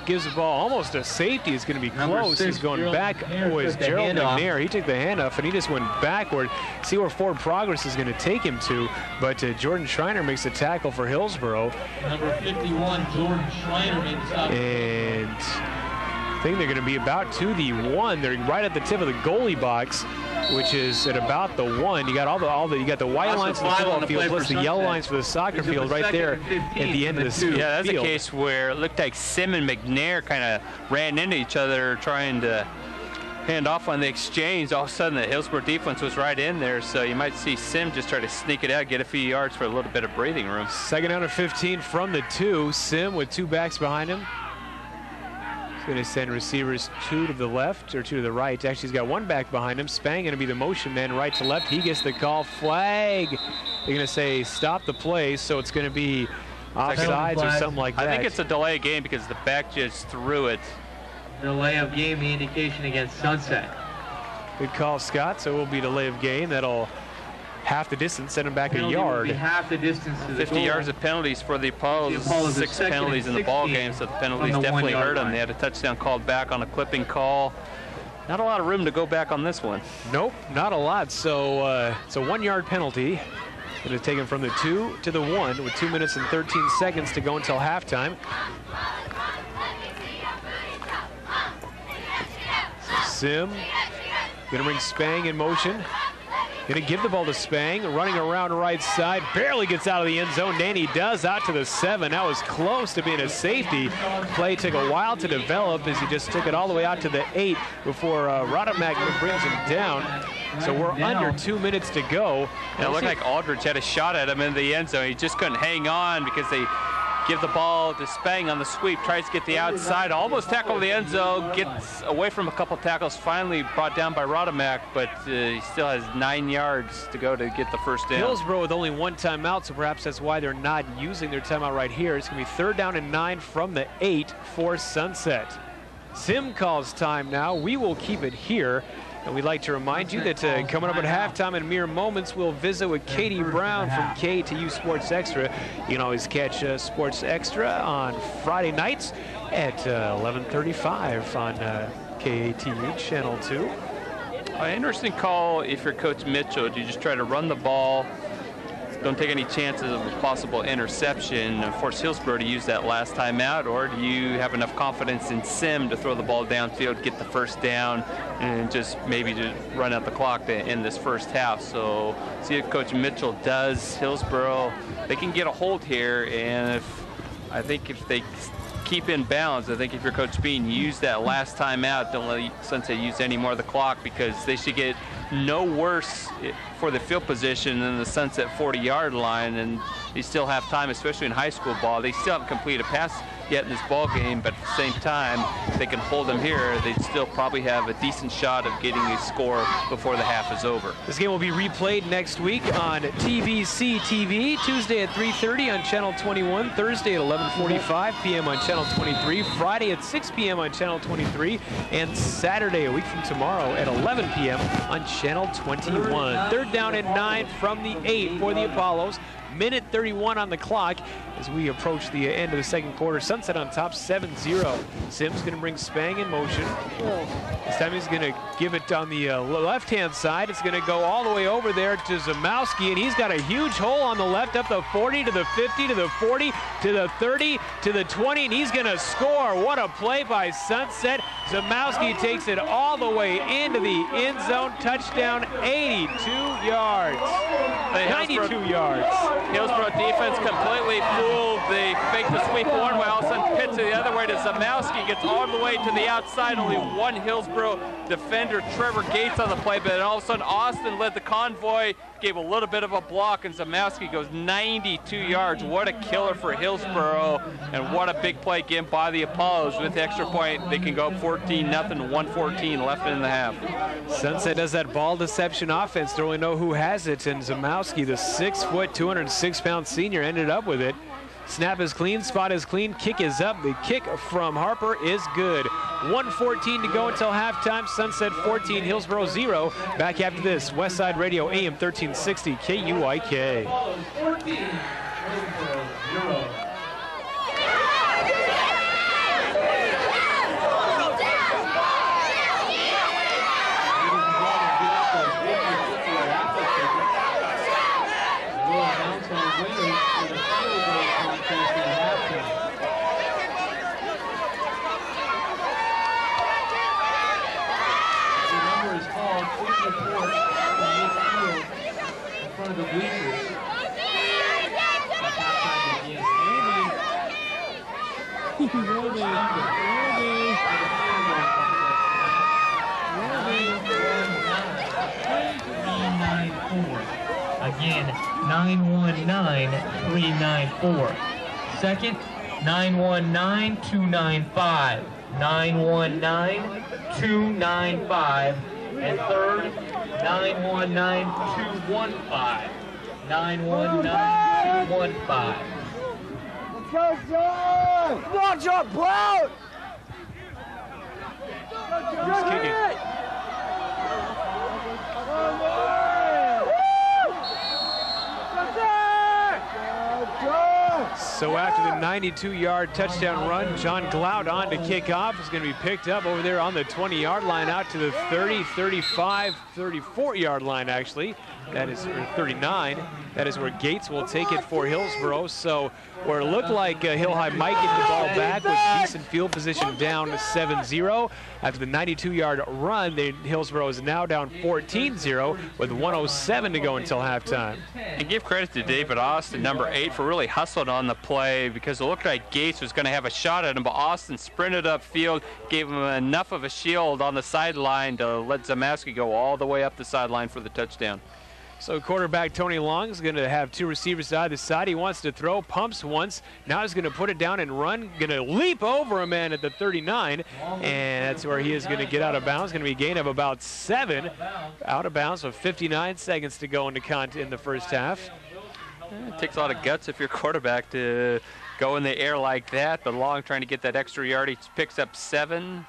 gives the ball almost a safety. It's going to be close. He's going back. Oh, it's Gerald McNair. He took the handoff and he just went backward. See where forward progress is going to take him to. But Jordan Schreiner makes a tackle for Hillsboro. Number 51, Jordan Schreiner made the stop. And I think they're going to be about to the 1. They're right at the tip of the goalie box, which is at about the 1. You got you got the white lines for the football field plus the yellow lines for the soccer field right there at the end of the field. Yeah, that's a case where it looked like Sim and McNair kind of ran into each other trying to hand off on the exchange. All of a sudden, the Hillsboro defense was right in there, so you might see Sim just try to sneak it out, get a few yards for a little bit of breathing room. 2nd down and 15 from the 2. Sim with 2 backs behind him. Going to send receivers 2 to the left or 2 to the right. Actually, he's got 1 back behind him. Spang going to be the motion man right to left. He gets the call. Flag. They're going to say stop the play, so it's going to be offsides or something like that. I think it's a delay game because the back just threw it. Delay of game, the indication against Sunset. Good call, Scott. So it will be delay of game. That'll half the distance, send him back a yard. Half the distance to the 50 yards of penalties for the Apollos. 6 penalties in the ball game, so the penalties definitely hurt them. They had a touchdown called back on a clipping call. Not a lot of room to go back on this one. Nope, not a lot. So it's a 1-yard penalty. Going to take him from the 2 to the 1 with 2 minutes and 13 seconds to go until halftime. So Sim going to bring Spang in motion. Going to give the ball to Spang, running around right side, barely gets out of the end zone. Danny does, out to the 7. That was close to being a safety. Play took a while to develop as he just took it all the way out to the 8 before Rodemack brings him down. So we're under 2 minutes to go. And it looked like Aldridge had a shot at him in the end zone. He just couldn't hang on because they give the ball to Spang on the sweep, tries to get the outside, almost tackle the end zone, gets away from a couple tackles, finally brought down by Rodemack, but he still has 9 yards to go to get the first down. Hillsboro with only 1 timeout, so perhaps that's why they're not using their timeout right here. It's going to be 3rd down and 9 from the 8 for Sunset. Sim calls time now. We will keep it here. And we'd like to remind you that coming up at halftime in mere moments, we'll visit with Katie Brown from KTU Sports Extra. You can always catch Sports Extra on Friday nights at 11:35 on KTU Channel 2. An interesting call if you're Coach Mitchell. Do you just try to run the ball, don't take any chances of a possible interception and force Hillsboro to use that last time out, or do you have enough confidence in Sim to throw the ball downfield, get the first down, and just maybe just run out the clock to end this first half? So see what Coach Mitchell does. Hillsboro, they can get a hold here, and I think if they keep in bounds, I think if you're Coach Bean, use that last time out. Don't let Sunset use any more of the clock because they should get no worse for the field position than the Sunset 40-yard line, and they still have time, especially in high school ball. They still haven't completed a pass yet in this ball game, but at the same time, if they can hold them here, they'd still probably have a decent shot of getting a score before the half is over. This game will be replayed next week on TVC TV, Tuesday at 3:30 on Channel 21, Thursday at 11:45 p.m. on Channel 23, Friday at 6 p.m. on Channel 23, and Saturday, a week from tomorrow, at 11 p.m. on Channel 21. 3rd down and 9 from the 8 for the Apollos. Minute 31 on the clock as we approach the end of the second quarter. Sunset on top 7-0. Sims going to bring Spang in motion. This time he's going to give it on the left-hand side. It's going to go all the way over there to Zamowski, and he's got a huge hole on the left, up the 40 to the 50 to the 40 to the 30 to the 20, and he's going to score. What a play by Sunset. Zamowski takes it all the way into the end zone. Touchdown, 82 yards. 92 yards. Hillsboro defense completely fooled. They faked the sweep one way, all of a sudden pitch the other way to Zamowski, gets all the way to the outside. Only one Hillsboro defender, Trevor Gates, on the play, but then all of a sudden Austin led the convoy, gave a little bit of a block, and Zamowski goes 92 yards. What a killer for Hillsboro, and what a big play again by the Apollos. With the extra point, they can go up 14-0, 1:14 left in the half. Sunset does that ball deception offense. Don't really know who has it, and Zamowski, the 6-foot, 206-pound senior, ended up with it. Snap is clean, spot is clean, kick is up. The kick from Harper is good. 1:14 to go until halftime. Sunset 14, Hillsboro 0. Back after this, Westside Radio, AM 1360, KUIK. 14, Hillsboro 0. The bleachers. Again, 919-394. Second, 919-295. 919-295. And third, 919-215. 919-215. Let's go, John! Come on, John, Blout! Who's kicking? So after the 92-yard touchdown run, John Glout on to kick off. Is going to be picked up over there on the 20-yard line out to the 30, 35, 34-yard line, actually. That is 39. That is where Gates will take it for Hillsboro. So where it looked like Hilhi might get the ball back with decent field position down to 7-0. After the 92-yard run, Hillsboro is now down 14-0 with 1:07 to go until halftime. And give credit to David Austin, number 8, for really hustling on the play, because it looked like Gates was going to have a shot at him, but Austin sprinted upfield, gave him enough of a shield on the sideline to let Zamowski go all the way up the sideline for the touchdown. So quarterback Tony Long is going to have two receivers to either side. He wants to throw, pumps once. Now he's going to put it down and run. Going to leap over a man at the 39, and that's where he is going to get out of bounds. Going to be a gain of about 7 out of bounds with 59 seconds to go in the first half. It takes a lot of guts if you're quarterback to go in the air like that, but Long trying to get that extra yardage, picks up 7,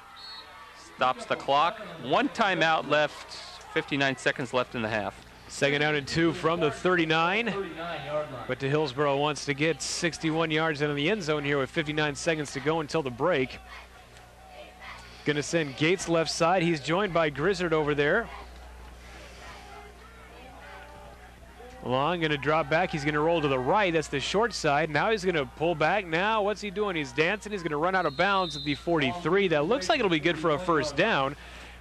stops the clock. 1 timeout left, 59 seconds left in the half. Second down and 2 from the 39. But to Hillsboro wants to get 61 yards into the end zone here with 59 seconds to go until the break. Going to send Gates left side. He's joined by Grizzard over there. Long going to drop back. He's going to roll to the right. That's the short side. Now he's going to pull back. Now what's he doing? He's dancing. He's going to run out of bounds at the 43. That looks like it'll be good for a first down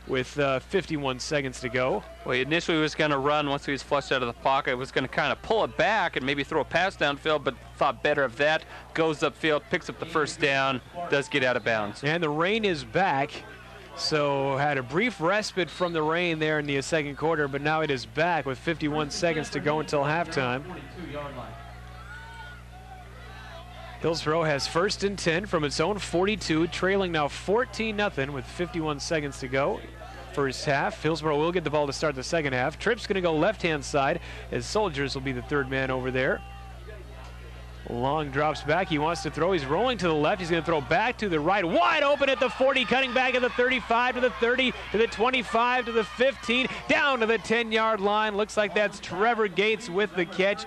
with 51 seconds to go. Well, he initially was going to run once he was flushed out of the pocket. He was going to kind of pull it back and maybe throw a pass downfield, but thought better of that. Goes upfield, picks up the first down, does get out of bounds. And the rain is back. So had a brief respite from the rain there in the second quarter, but now it is back with 51 seconds to go until halftime. Hillsboro has 1st and 10 from its own 42, trailing now 14-0 with 51 seconds to go. First half, Hillsboro will get the ball to start the second half. Tripp's going to go left-hand side as Soldiers will be the third man over there. Long drops back. He wants to throw. He's rolling to the left. He's going to throw back to the right. Wide open at the 40, cutting back at the 35 to the 30 to the 25 to the 15, down to the 10-yard line. Looks like that's Trevor Gates with the catch.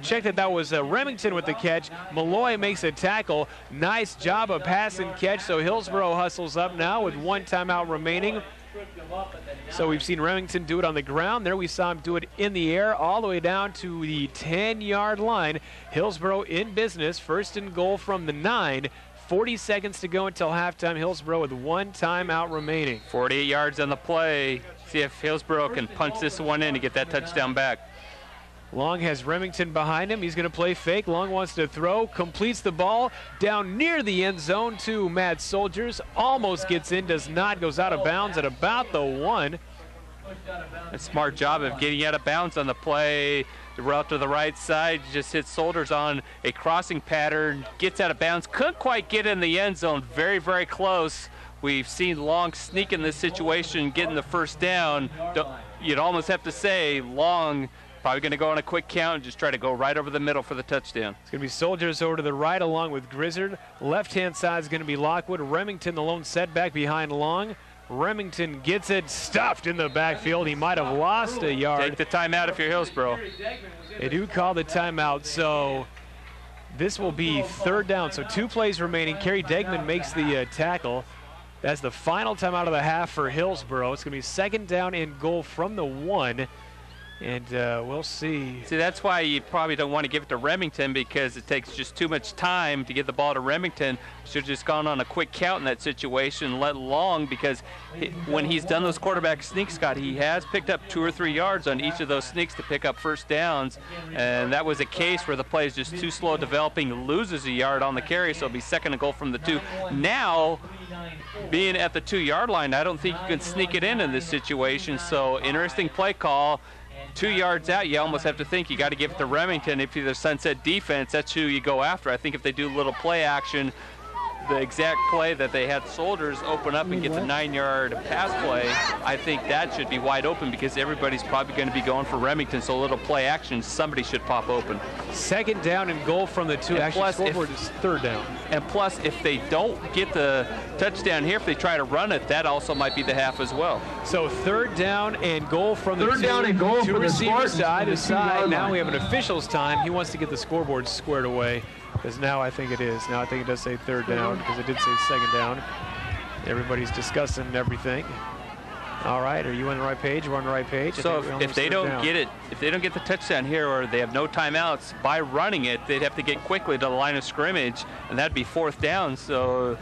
Check that was Remington with the catch. Malloy makes a tackle. Nice job of pass and catch. So Hillsboro hustles up now with 1 timeout remaining. So we've seen Remington do it on the ground. There we saw him do it in the air all the way down to the 10-yard line. Hillsboro in business. 1st and goal from the 9. 40 seconds to go until halftime. Hillsboro with 1 timeout remaining. 48 yards on the play. See if Hillsboro can punch this one in to get that touchdown back. Long has Remington behind him. He's going to play fake. Long wants to throw, completes the ball down near the end zone to Mad Soldiers. Almost gets in, does not, goes out of bounds at about the 1. A smart job of getting out of bounds on the play. The route to the right side, just hits Soldiers on a crossing pattern, gets out of bounds. Couldn't quite get in the end zone. Very, very close. We've seen Long sneak in this situation, getting the 1st down. You'd almost have to say Long probably going to go on a quick count and just try to go right over the middle for the touchdown. It's going to be Soldiers over to the right along with Grizzard. Left-hand side is going to be Lockwood. Remington, the lone setback behind Long. Remington gets it stuffed in the backfield. He might have lost a yard. Take the timeout if you're Hillsboro. They do call the timeout, so this will be 3rd down. So 2 plays remaining. Kerry Degman makes the tackle. That's the final timeout of the half for Hillsboro. It's going to be 2nd down and goal from the 1. And we'll see. See, that's why you probably don't want to give it to Remington, because it takes just too much time to get the ball to Remington. Should have just gone on a quick count in that situation, let Long, because when he's done those quarterback sneaks, Scott, he has picked up 2 or 3 yards on each of those sneaks to pick up 1st downs. And that was a case where the play is just too slow developing, loses a yard on the carry, so it'll be 2nd and goal from the 2. Now, being at the 2-yard line, I don't think you can sneak it in this situation. So interesting play call. 2 yards out, you almost have to think you got to give it to Remington. If you're the Sunset defense, that's who you go after. I think if they do a little play action, the exact play that they had Soldiers open up and get the 9-yard pass play, I think that should be wide open, because everybody's probably going to be going for Remington. So a little play action, somebody should pop open. 2nd down and goal from the 2. Actually, scoreboard is 3rd down. And plus, if they don't get the touchdown here, if they try to run it, that also might be the half as well. So 3rd down and goal from the 2. 3rd down and goal 2 for the receivers Spartans to either side. Now line. we have an official's time. He wants to get the scoreboard squared away, because now I think it is. Now I think it does say 3rd down, because it did say 2nd down. Everybody's discussing everything. All right, are you on the right page? We're on the right page. So if they don't get it, if they don't get the touchdown here, or they have no timeouts, by running it, they'd have to get quickly to the line of scrimmage, and that'd be 4th down. So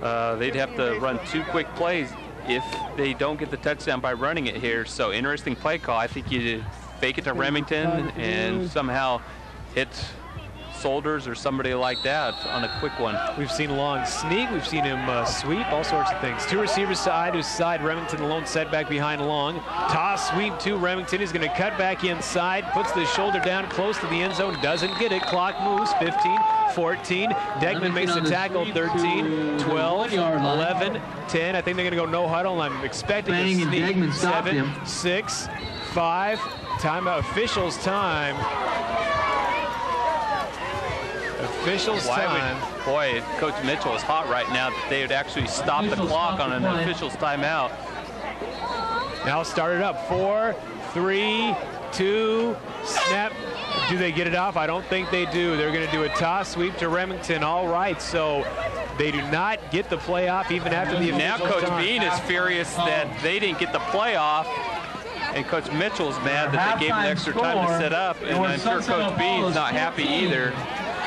they'd have to run 2 quick plays if they don't get the touchdown by running it here. So interesting play call. I think you fake it to Remington and somehow hit Soldiers or somebody like that on a quick one. We've seen Long sneak. We've seen him sweep, all sorts of things. 2 receivers side to side. Remington, the lone setback behind Long. Toss sweep to Remington. He's going to cut back inside, puts the shoulder down close to the end zone, doesn't get it. Clock moves. 15, 14. Degman makes the tackle. 13, 12, 11, 10. I think they're going to go no huddle. I'm expecting a sneak. 7, 6, 5. Timeout. Officials time. Officials time. Boy, Coach Mitchell is hot right now that they would actually stop the clock on an official's timeout. Now start it up. 4, 3, 2, snap. Do they get it off? I don't think they do. They're going to do a toss sweep to Remington. All right, so they do not get the play off even after the Now Coach Bean is furious that they didn't get the play off. And Coach Mitchell's mad that they gave him the extra time to set up. And I'm sure Coach Bean's not happy either.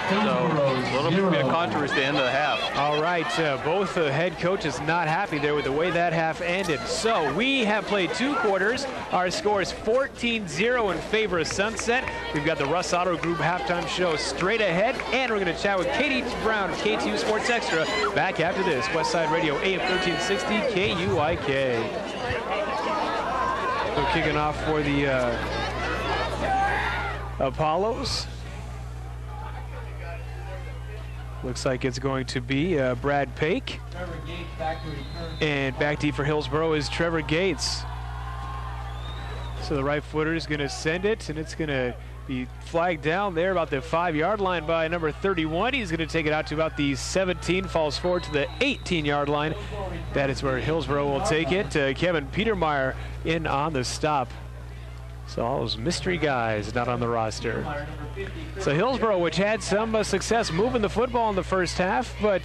So a little bit of controversy at the end of the half. All right, both the head coaches not happy there with the way that half ended. So we have played 2 quarters. Our score is 14-0 in favor of Sunset. We've got the Russ Auto Group halftime show straight ahead, and we're going to chat with Katie Brown of KTU Sports Extra back after this. Westside Radio, AM 1360, KUIK. So kicking off for the Apollos. Looks like it's going to be Brad Pake. And back deep for Hillsboro is Trevor Gates. So the right footer is going to send it, and it's going to Be flagged down there about the 5-yard line by number 31. He's going to take it out to about the 17, falls forward to the 18-yard line. That is where Hillsboro will take it. Kevin Petermeyer in on the stop. So all those mystery guys not on the roster. So Hillsboro, which had some success moving the football in the first half, but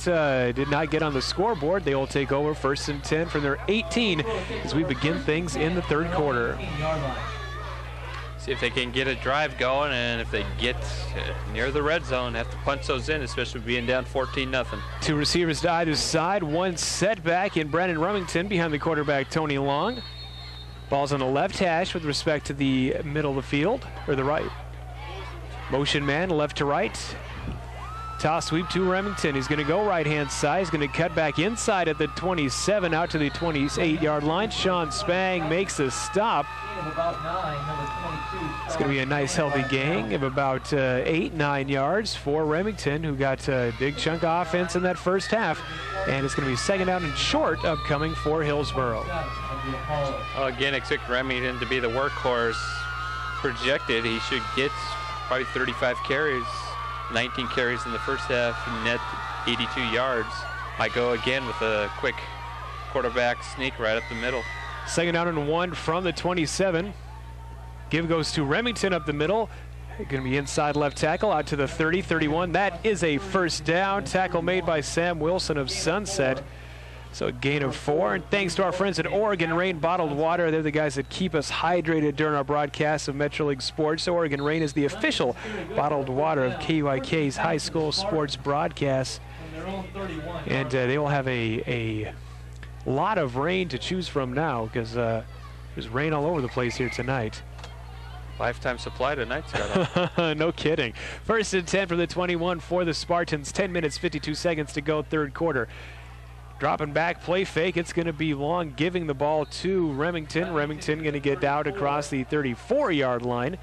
did not get on the scoreboard. They will take over 1st and 10 from their 18 as we begin things in the third quarter. See if they can get a drive going, and if they get near the red zone, have to punch those in, especially being down 14-0. 2 receivers to either side, 1 setback in Brandon Remington behind the quarterback Tony Long. Ball's on the left hash with respect to the middle of the field, or the right. Motion man left to right. Toss sweep to Remington. He's going to go right-hand side. He's going to cut back inside at the 27 out to the 28-yard line. Sean Spang makes a stop. It's going to be a nice healthy gain of about 8-9 yards for Remington, who got a big chunk of offense in that first half. And it's going to be 2nd down and short upcoming for Hillsboro. Well, again, expect Remington to be the workhorse. Projected, he should get probably 35 carries, 19 carries in the first half, net 82 yards. Might go again with a quick quarterback sneak right up the middle. 2nd down and 1 from the 27. Give goes to Remington up the middle. Going to be inside left tackle out to the 30, 31. That is a 1st down. Tackle made by Sam Wilson of Sunset. So a gain of 4. And thanks to our friends at Oregon Rain Bottled Water. They're the guys that keep us hydrated during our broadcasts of Metro League sports. Oregon Rain is the official bottled water of KUIK's high school sports broadcasts. And they will have a lot of rain to choose from now, because there's rain all over the place here tonight. Lifetime supply tonight, Scott. No kidding. 1st and 10 from the 21 for the Spartans. 10 minutes, 52 seconds to go, third quarter. Dropping back, play fake. It's going to be Long giving the ball to Remington. Remington going to get out across the 34-yard line.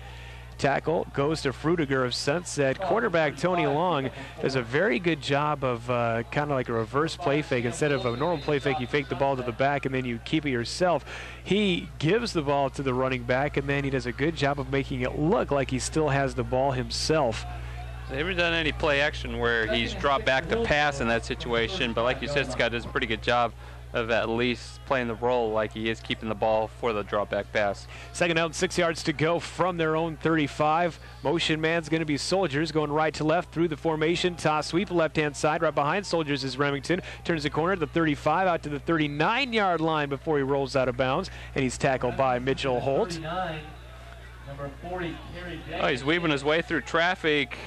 Tackle goes to Fruitiger of Sunset. Quarterback Tony Long does a very good job of kind of like a reverse play fake. Instead of a normal play fake, you fake the ball to the back and then you keep it yourself. He gives the ball to the running back, and then he does a good job of making it look like he still has the ball himself. They haven't done any play action where he's dropped back to pass in that situation, but like you said, Scott does a pretty good job of at least playing the role like he is keeping the ball for the drop back pass. 2nd down, 6 yards to go from their own 35. Motion man's going to be Soldiers going right to left through the formation. Toss sweep left-hand side. Right behind Soldiers is Remington. Turns the corner to the 35 out to the 39-yard line before he rolls out of bounds, and he's tackled by Mitchell Holt. Oh, he's weaving his way through traffic.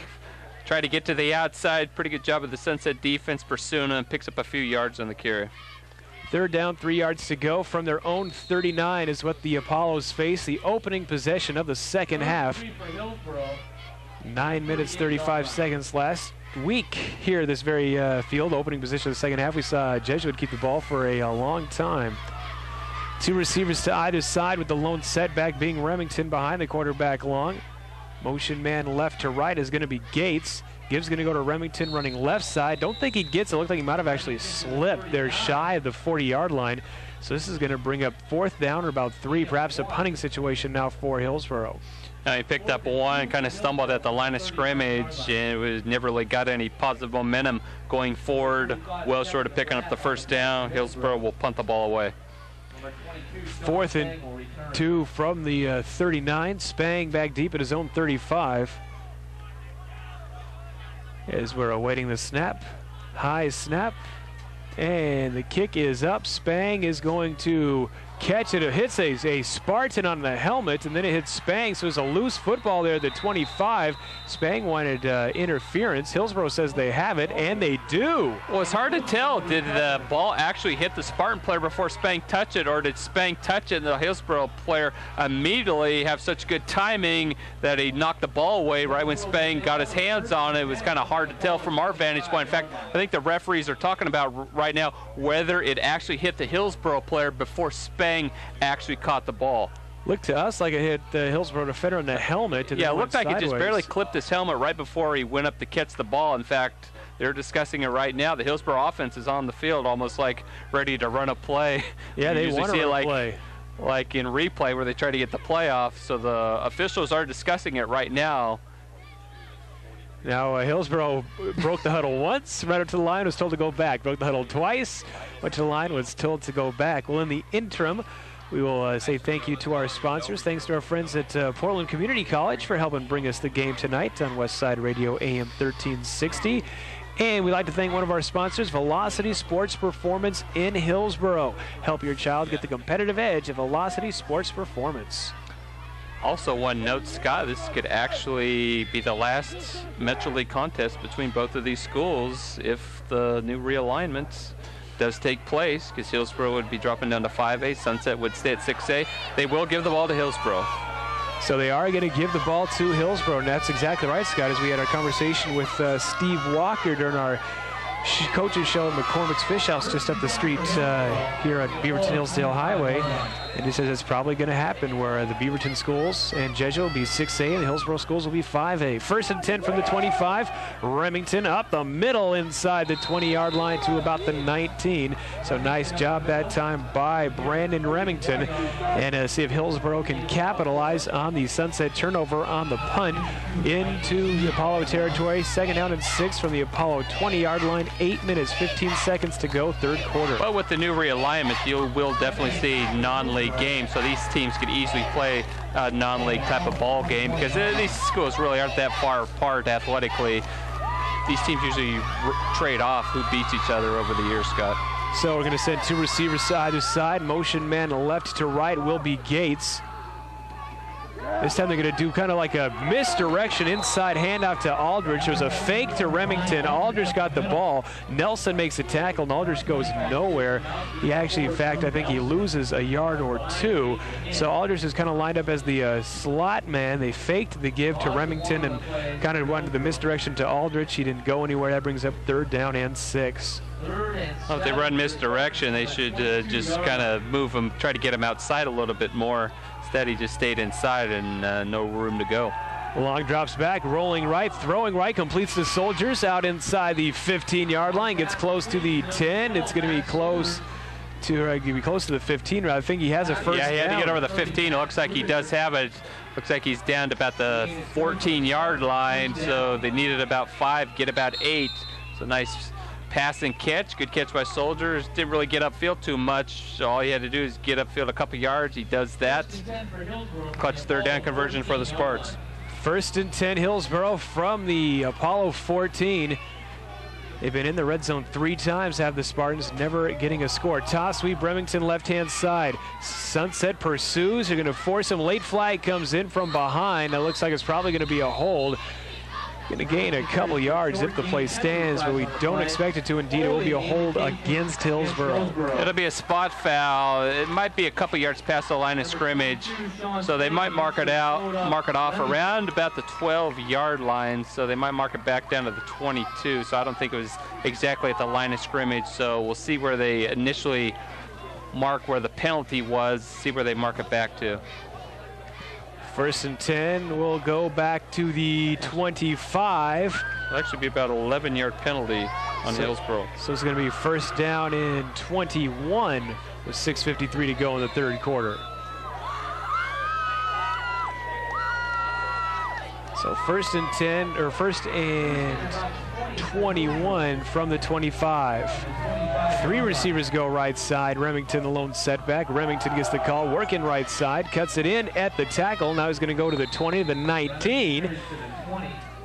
Try to get to the outside. Pretty good job of the Sunset defense pursuing him. Picks up a few yards on the carry. 3rd down, 3 yards to go from their own 39 is what the Apollos face. The opening possession of the second half. 9 minutes, 35 seconds last week here this very field. Opening position of the second half. We saw Jesuit keep the ball for a long time. 2 receivers to either side, with the lone setback being Remington behind the quarterback Long. Motion man left to right is going to be Gates. Gibbs going to go to Remington running left side. Don't think he gets it. Looked like he might have actually slipped. They're shy of the 40-yard line. So this is going to bring up 4th down or about 3, perhaps a punting situation now for Hillsboro. He picked up 1, kind of stumbled at the line of scrimmage, and it was never really got any positive momentum going forward. Well short of picking up the 1st down. Hillsboro will punt the ball away. 4th and 2 from the 39. Spang back deep at his own 35. As we're awaiting the snap. High snap. And the kick is up. Spang is going to catch it. It hits a Spartan on the helmet, and then it hits Spang. So it's a loose football there at the 25. Spang wanted interference. Hillsboro says they have it, and they do. Well, it's hard to tell. Did the ball actually hit the Spartan player before Spang touched it, or did Spang touch it and the Hillsboro player immediately have such good timing that he knocked the ball away right when Spang got his hands on it? It was kind of hard to tell from our vantage point. In fact, I think the referees are talking about right now whether it actually hit the Hillsboro player before Spang actually caught the ball. Looked to us like it hit the Hillsboro defender in the helmet. And yeah, it looked looked like sideways. it just barely clipped his helmet right before he went up to catch the ball. In fact, they're discussing it right now. The Hillsboro offense is on the field almost like ready to run a play. Yeah, they want to run a play. like in replay where they try to get the playoff. So the officials are discussing it right now. Now Hillsboro broke the huddle once, ran up to the line, was told to go back. Broke the huddle twice, went to the line, was told to go back. Well, in the interim, we will say thank you to our sponsors. Thanks to our friends at Portland Community College for helping bring us the game tonight on Westside Radio AM 1360. And we'd like to thank one of our sponsors, Velocity Sports Performance in Hillsboro. Help your child get the competitive edge of Velocity Sports Performance. Also, one note, Scott, this could actually be the last Metro League contest between both of these schools if the new realignment does take place, because Hillsboro would be dropping down to 5A, Sunset would stay at 6A. They will give the ball to Hillsboro. So they are going to give the ball to Hillsboro, and that's exactly right, Scott, as we had our conversation with Steve Walker during our coaches show at McCormick's Fish House just up the street here at Beaverton Hillsdale Highway. And he says it's probably going to happen where the Beaverton schools and Jeju will be 6A and the Hillsboro schools will be 5A. 1st and 10 from the 25. Remington up the middle inside the 20-yard line to about the 19. So nice job that time by Brandon Remington. And see if Hillsboro can capitalize on the Sunset turnover on the punt into the Apollo territory. 2nd down and 6 from the Apollo 20-yard line. 8 minutes, 15 seconds to go, 3rd quarter. But with the new realignment, you will definitely see non-league games, so these teams could easily play a non-league type of ball game because these schools really aren't that far apart athletically. These teams usually trade off who beats each other over the years, Scott. So we're going to send 2 receivers to either side. Motion man left to right will be Gates. This time they're going to do kind of like a misdirection inside handoff to Aldrich. There's a fake to Remington. Aldrich got the ball. Nelson makes a tackle, and Aldrich goes nowhere. He actually, in fact, I think he loses a yard or 2. So Aldrich is kind of lined up as the slot man. They faked the give to Remington and kind of went the misdirection to Aldrich. He didn't go anywhere. That brings up 3rd down and 6. Well, if they run misdirection, they should just kind of move him, try to get him outside a little bit more. Instead, he just stayed inside and no room to go. Long drops back, rolling right, throwing right, completes the Soldiers out inside the 15-yard line, gets close to the 10. It's going to be close to the 15. I think he has a first down. Yeah, he had to get over the 15. It looks like he does have it. Looks like he's down to about the 14-yard line, so they needed about 5, get about 8. So nice pass and catch. Good catch by Soldiers. Didn't really get upfield too much. So all he had to do is get upfield a couple yards. He does that. Clutch 3rd down conversion for the Sparks. 1st and 10 Hillsboro from the Apollo 14. They've been in the red zone 3 times, have the Spartans, never getting a score. Toss sweep, Remington left-hand side. Sunset pursues. They're going to force him. Late flag comes in from behind. It looks like it's probably going to be a hold. Going to gain a couple yards if the play stands, but we don't expect it to. Indeed, it will be a hold against Hillsboro. It'll be a spot foul. It might be a couple yards past the line of scrimmage, so they might mark it off around about the 12-yard line, so they might mark it back down to the 22, so I don't think it was exactly at the line of scrimmage, so we'll see where they initially mark where the penalty was, see where they mark it back to. 1st and 10 will go back to the 25. It'll actually be about an 11-yard penalty on Hillsboro. So it's going to be 1st down and 21 with 6:53 to go in the 3rd quarter. So 1st and 10, or 1st and 21 from the 25. 3 receivers go right side. Remington the lone setback. Remington gets the call, working right side, cuts it in at the tackle. Now he's going to go to the 20, the 19.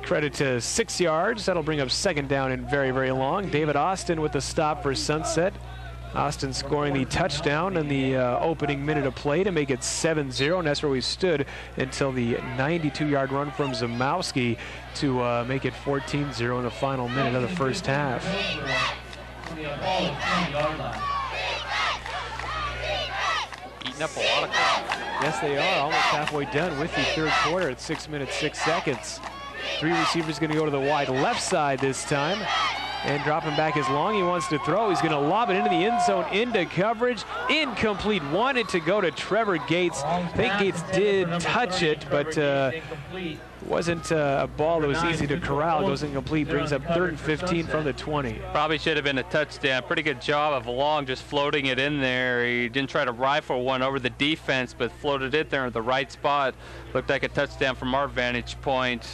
Credit to 6 yards. That'll bring up 2nd down and very, very long. David Austin with the stop for Sunset. Austin scoring the touchdown in the opening minute of play to make it 7-0, and that's where we stood until the 92-yard run from Zamowski to make it 14-0 in the final minute of the 1st half. Eating up a lot of clock. Yes, they are. Almost halfway done with the 3rd quarter at 6 minutes, 6 seconds. 3 receivers going to go to the wide left side this time. And dropping back as long he wants to throw. He's going to lob it into the end zone, into coverage. Incomplete. Wanted to go to Trevor Gates. I think Gates did touch it, but wasn't a ball that was easy to corral. Goes incomplete. Brings up 3rd and 15 from the 20. Probably should have been a touchdown. Pretty good job of Long just floating it in there. He didn't try to rifle one over the defense, but floated it there in the right spot. Looked like a touchdown from our vantage point.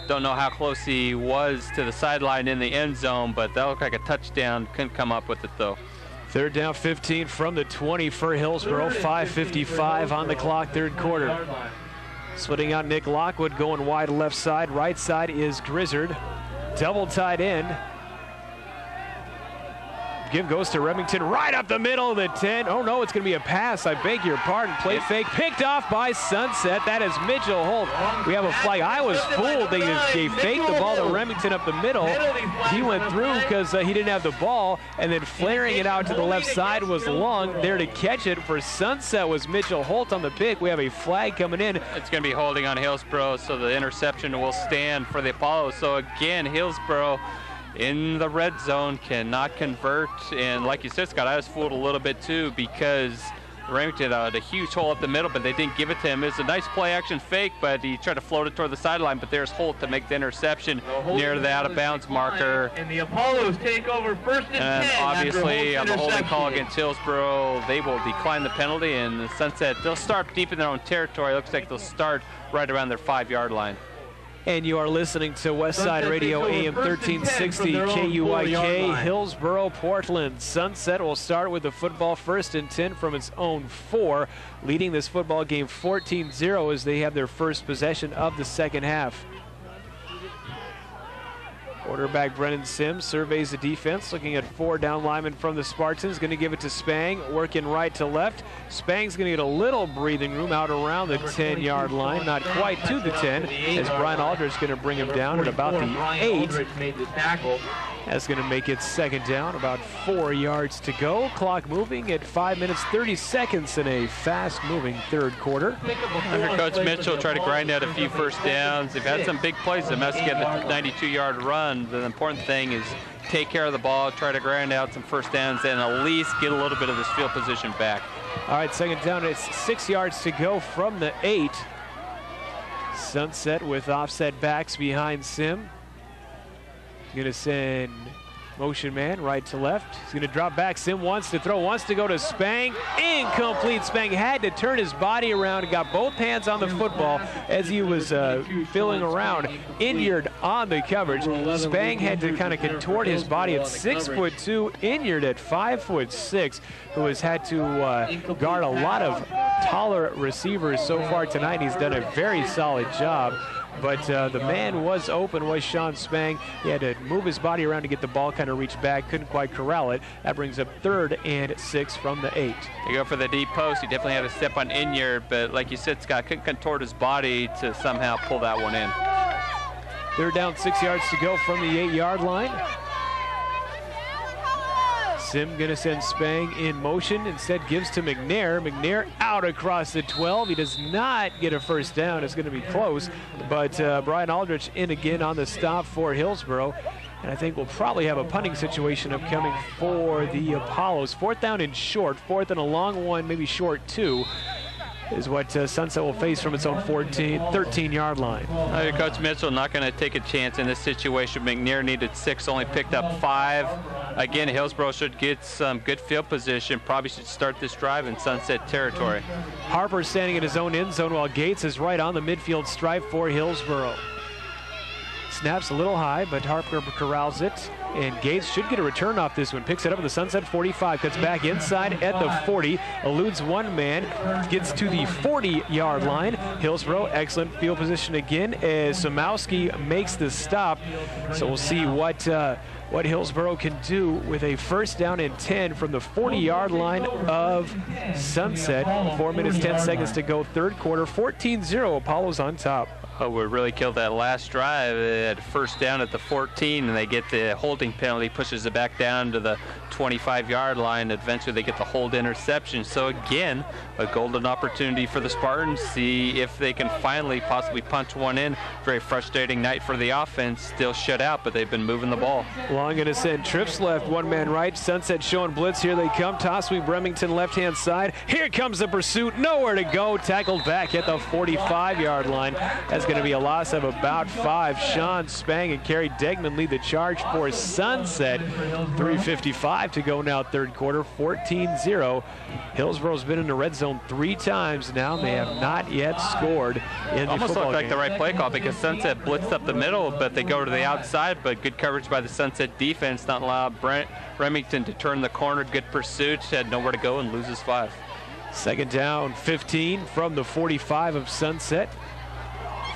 Don't know how close he was to the sideline in the end zone, but that looked like a touchdown. Couldn't come up with it, though. 3rd down 15 from the 20 for Hillsboro. 5:55 on the clock, 3rd quarter. Splitting out Nick Lockwood, going wide left side. Right side is Grizzard. Double tight end. Give goes to Remington right up the middle of the 10. Oh no, it's going to be a pass. I beg your pardon. Play fake picked off by Sunset. That is Mitchell Holt. We have a flag. I was fooled. They faked the ball to Remington up the middle. He went through because he didn't have the ball, and then flaring it out to the left side was Long. There to catch it for Sunset was Mitchell Holt on the pick. We have a flag coming in. It's going to be holding on Hillsboro, so the interception will stand for the Apollo. So again, Hillsboro in the red zone cannot convert, and like you said, Scott, I was fooled a little bit too because Remington had a huge hole up the middle, but they didn't give it to him. It's a nice play action fake, but he tried to float it toward the sideline, but there's Holt to make the interception near the out of bounds marker. And the Apollos take over 1st and 10. Obviously on the holding call against Hillsboro, they will decline the penalty, and the Sunset, they'll start deep in their own territory. Looks like they'll start right around their 5-yard line. And you are listening to Westside Radio, AM 1360, KUIK, Hillsboro, Portland. Sunset will start with the football 1st and 10 from its own 4, leading this football game 14-0 as they have their first possession of the second half. Quarterback Brennan Sims surveys the defense, looking at 4 down linemen from the Spartans. Going to give it to Spang, working right to left. Spang's going to get a little breathing room out around the 10-yard line, not quite to the 10, as Brian Aldridge is going to bring him down at about the 8. That's going to make it 2nd down, about 4 yards to go. Clock moving at 5 minutes 30 seconds in a fast-moving 3rd quarter. Under Coach Mitchell, try to grind out a few first downs. They've had some big plays. They must get the 92-yard run. The important thing is take care of the ball, try to grind out some first downs, and at least get a little bit of this field position back. All right, 2nd down. It's 6 yards to go from the 8. Sunset with offset backs behind Sim. Going to send motion man right to left. He's going to drop back. Sim wants to throw, wants to go to Spang. Incomplete. Spang had to turn his body around and got both hands on the football as he was filling around, injured on the coverage. Spang had to kind of contort his body at 6'2", injured at 5'6", who has had to guard a lot of taller receivers so far tonight. He's done a very solid job. But the man was open, was Sean Spang. He had to move his body around to get the ball kind of reach back, couldn't quite corral it. That brings up 3rd and 6 from the 8. They go for the deep post. He definitely had to step on Inyard, but like you said, Scott, couldn't contort his body to somehow pull that one in. 3rd down, 6 yards to go from the 8-yard line. Sim going to send Spang in motion. Instead gives to McNair. McNair out across the 12. He does not get a first down. It's going to be close. But Brian Aldrich in again on the stop for Hillsboro. And I think we'll probably have a punting situation upcoming for the Apollos. 4th down and short. 4th and a long one, maybe short 2. Is what Sunset will face from its own 13-yard line. Coach Mitchell not going to take a chance in this situation. McNair needed 6, only picked up 5. Again, Hillsboro should get some good field position. Probably should start this drive in Sunset territory. Harper standing in his own end zone while Gates is right on the midfield stripe for Hillsboro. Snaps a little high, but Harper corrals it. And Gates should get a return off this one. Picks it up at the Sunset 45, cuts back inside at the 40, eludes one man, gets to the 40-yard line. Hillsboro, excellent field position again as Samowski makes the stop. So we'll see what Hillsboro can do with a 1st down and 10 from the 40-yard line of Sunset. 4 minutes, 10 seconds to go, 3rd quarter, 14-0, Apollo's on top. What would really kill that last drive at first down at the 14, and they get the holding penalty, pushes it back down to the 25-yard line. Eventually they get the hold interception. So again, a golden opportunity for the Spartans. See if they can finally possibly punch one in. Very frustrating night for the offense. Still shut out, but they've been moving the ball. Long going to send trips left, one man right. Sunset showing blitz. Here they come. Toss sweep Remington left-hand side. Here comes the pursuit. Nowhere to go. Tackled back at the 45-yard line. That's going to be a loss of about 5. Sean Spang and Kerry Degman lead the charge for Sunset. 3:55 to go now, third quarter, 14-0. Hillsboro's been in the red zone 3 times now. They have not yet scored in the almost football looked like game. the right play call because Sunset blitzed up the middle, but they go to the outside, but good coverage by the Sunset defense, not allowed Remington to turn the corner. Good pursuit, had nowhere to go and loses 5. Second down, 15 from the 45 of Sunset.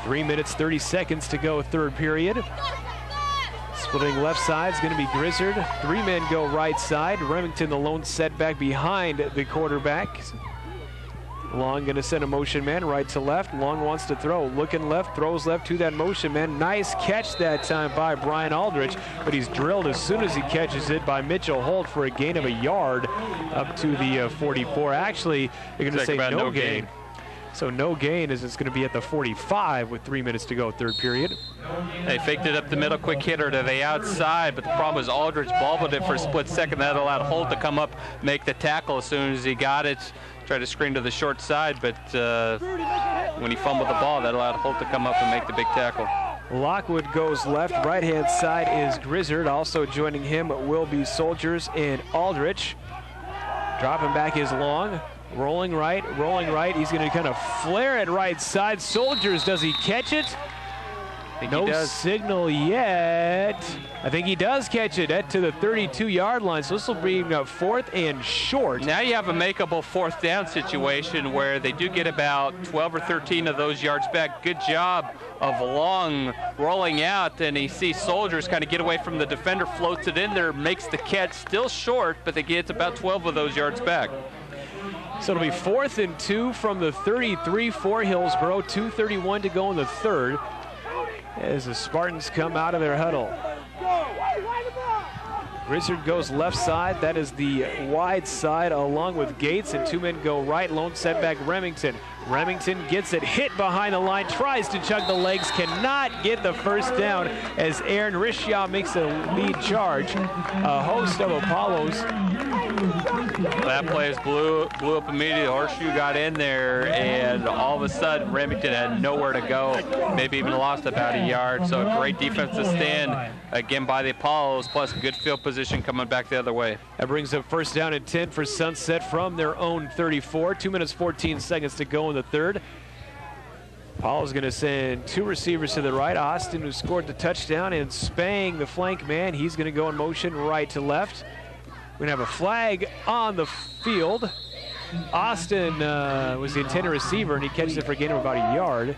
3 minutes, 30 seconds to go, third period. Splitting left side is going to be Grizzard. 3 men go right side. Remington, the lone setback behind the quarterback. Long going to send a motion man right to left. Long wants to throw. Looking left, throws left to that motion man. Nice catch that time by Brian Aldrich, but he's drilled as soon as he catches it by Mitchell Holt for a gain of a yard up to the 44. Actually, they're going to say no gain. So no gain as it's going to be at the 45 with 3 minutes to go, third period. They faked it up the middle, quick hitter to the outside, but the problem was Aldrich bobbled it for a split second. That allowed Holt to come up, make the tackle as soon as he got it. Tried to screen to the short side, but when he fumbled the ball, that allowed Holt to come up and make the big tackle. Lockwood goes left. Right-hand side is Grizzard. Also joining him will be Soldiers and Aldrich. Dropping back is Long. Rolling right, rolling right. He's going to kind of flare it right side. Soldiers, does he catch it? No signal yet. I think he does catch it to the 32-yard line. So this will be fourth and short. Now you have a makeable fourth down situation where they do get about 12 or 13 of those yards back. Good job of Long rolling out, and he sees Soldiers kind of get away from the defender, floats it in there, makes the catch. Still short, but they get about 12 of those yards back. So it'll be 4th and 2 from the 33 for Hillsboro. 2:31 to go in the third as the Spartans come out of their huddle. Grizzard goes left side. That is the wide side along with Gates, and 2 men go right. Lone setback Remington. Remington gets it, hit behind the line, tries to chug the legs, cannot get the first down as Aaron Rishaw makes a lead charge. A host of Apollos. That play blew up immediately. Horseshoe got in there, and all of a sudden Remington had nowhere to go. Maybe even lost about a yard. So a great defensive stand again by the Apollos, plus good field position coming back the other way. That brings up first down and 10 for Sunset from their own 34. 2 minutes, 14 seconds to go in the third. Apollo's going to send 2 receivers to the right. Austin, who scored the touchdown, and Spang, the flank man, he's going to go in motion right to left. We're going to have a flag on the field. Austin was the intended receiver, and he catches it for a gain of about a yard.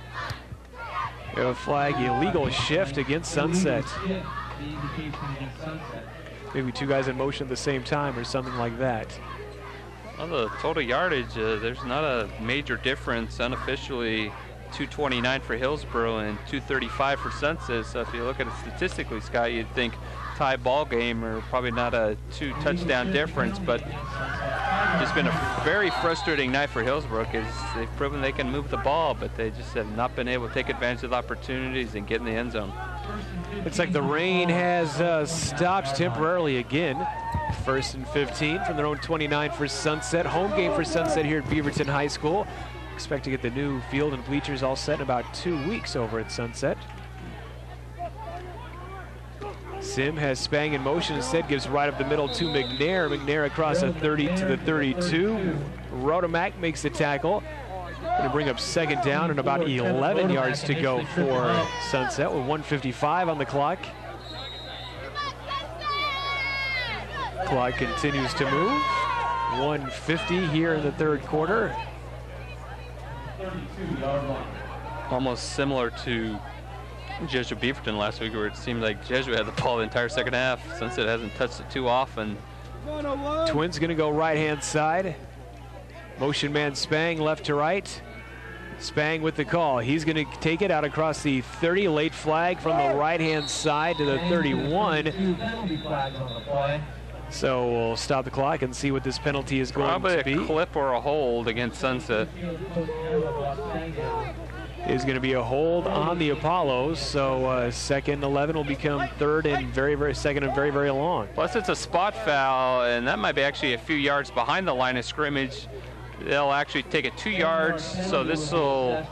We have a flag, illegal shift against Sunset. Maybe 2 guys in motion at the same time or something like that. On the total yardage, there's not a major difference. Unofficially, 229 for Hillsboro and 235 for Sunset. So if you look at it statistically, Scott, you'd think tie ball game or probably not a 2 touchdown difference, but it's been a very frustrating night for Hillsboro because they've proven they can move the ball, but they just have not been able to take advantage of the opportunities and get in the end zone. Looks like the rain has stopped temporarily again. 1st and 15 from their own 29 for Sunset. Home game for Sunset here at Beaverton High School. Expect to get the new field and bleachers all set in about 2 weeks over at Sunset. Sim has Spang in motion. Instead gives right up the middle to McNair. McNair across the 30 to the 32. Rotomac makes the tackle. Going to bring up second down and about 11 yards to go for Sunset with 1:55 on the clock. Clock continues to move. 1:50 here in the third quarter. Almost similar to Jesuit Beaverton last week, where it seemed like Jesuit had the ball the entire second half. Sunset hasn't touched it too often. Twins going to go right-hand side. Motion man Spang left to right. Spang with the call. He's going to take it out across the 30. Late flag from the right-hand side to the 31. So we'll stop the clock and see what this penalty is going to be. Probably a clip or a hold against Sunset. Is going to be a hold on the Apollos. So second 11 will become third and second and very, very long. Plus it's a spot foul, and that might be actually a few yards behind the line of scrimmage. They'll actually take it 2 yards, so this will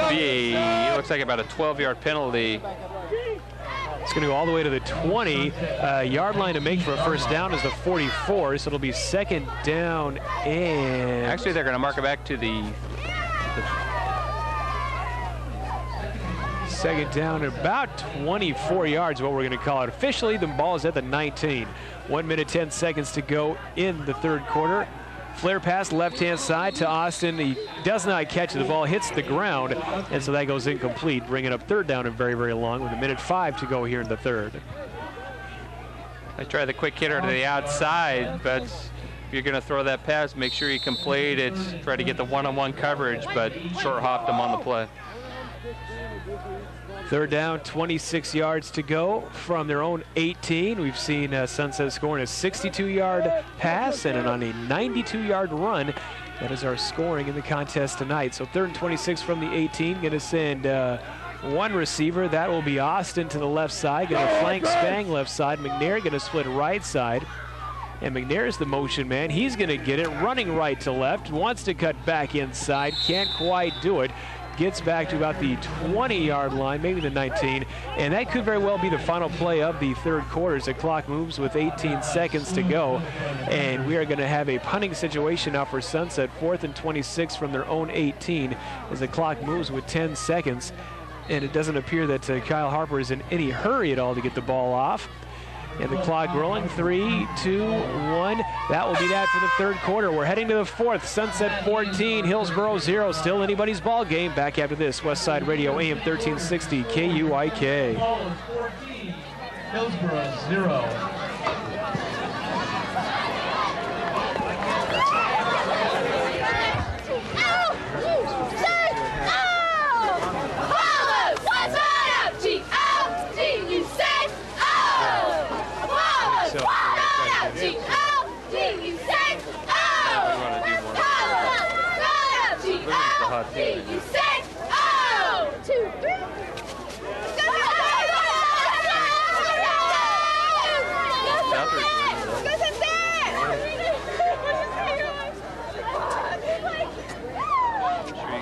be it looks like about a 12-yard penalty. It's going to go all the way to the 20. Yard line to make for a first down is the 44, so it'll be second down and... Actually, they're going to mark it back to the second down at about 24 yards, what we're going to call it. Officially, the ball is at the 19. 1 minute, 10 seconds to go in the third quarter. Flare pass left-hand side to Austin. He does not catch it. The ball hits the ground, and so that goes incomplete, bringing up third down and very, very long with 1:05 to go here in the third. I tried the quick hitter to the outside, but if you're going to throw that pass, make sure you complete it. Try to get the one-on-one coverage, but short-hopped him on the play. Third down, 26 yards to go from their own 18. We've seen Sunset scoring a 62-yard pass and on a 92-yard run. That is our scoring in the contest tonight. So third and 26 from the 18. Going to send one receiver. That will be Austin to the left side. Going to flank Spang left side. McNair going to split right side. And McNair is the motion man. He's going to get it running right to left. Wants to cut back inside. Can't quite do it. Gets back to about the 20-yard line, maybe the 19, and that could very well be the final play of the third quarter as the clock moves with 18 seconds to go. And we are going to have a punting situation now for Sunset, 4th and 26 from their own 18 as the clock moves with 10 seconds. And it doesn't appear that Kyle Harper is in any hurry at all to get the ball off. And the clock rolling, 3, 2, 1. That will be that for the third quarter. We're heading to the fourth. Sunset 14, Hillsboro 0. Still anybody's ball game. Back after this. Westside Radio, AM 1360, KUIK. Hillsboro 0.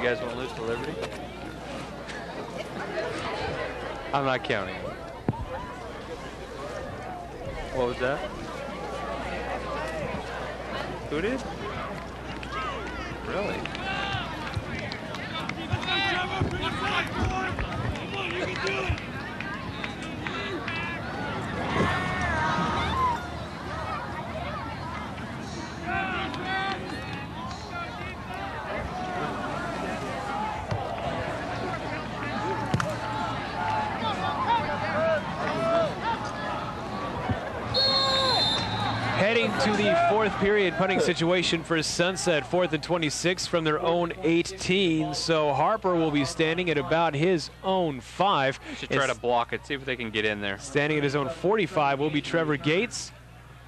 You guys want to lose to Liberty? I'm not counting. What was that? Who did? Really? You can do it. Heading to the fourth period punting situation for Sunset, 4th and 26 from their own 18. So Harper will be standing at about his own 5. Should try to block it, see if they can get in there. Standing at his own 45 will be Trevor Gates.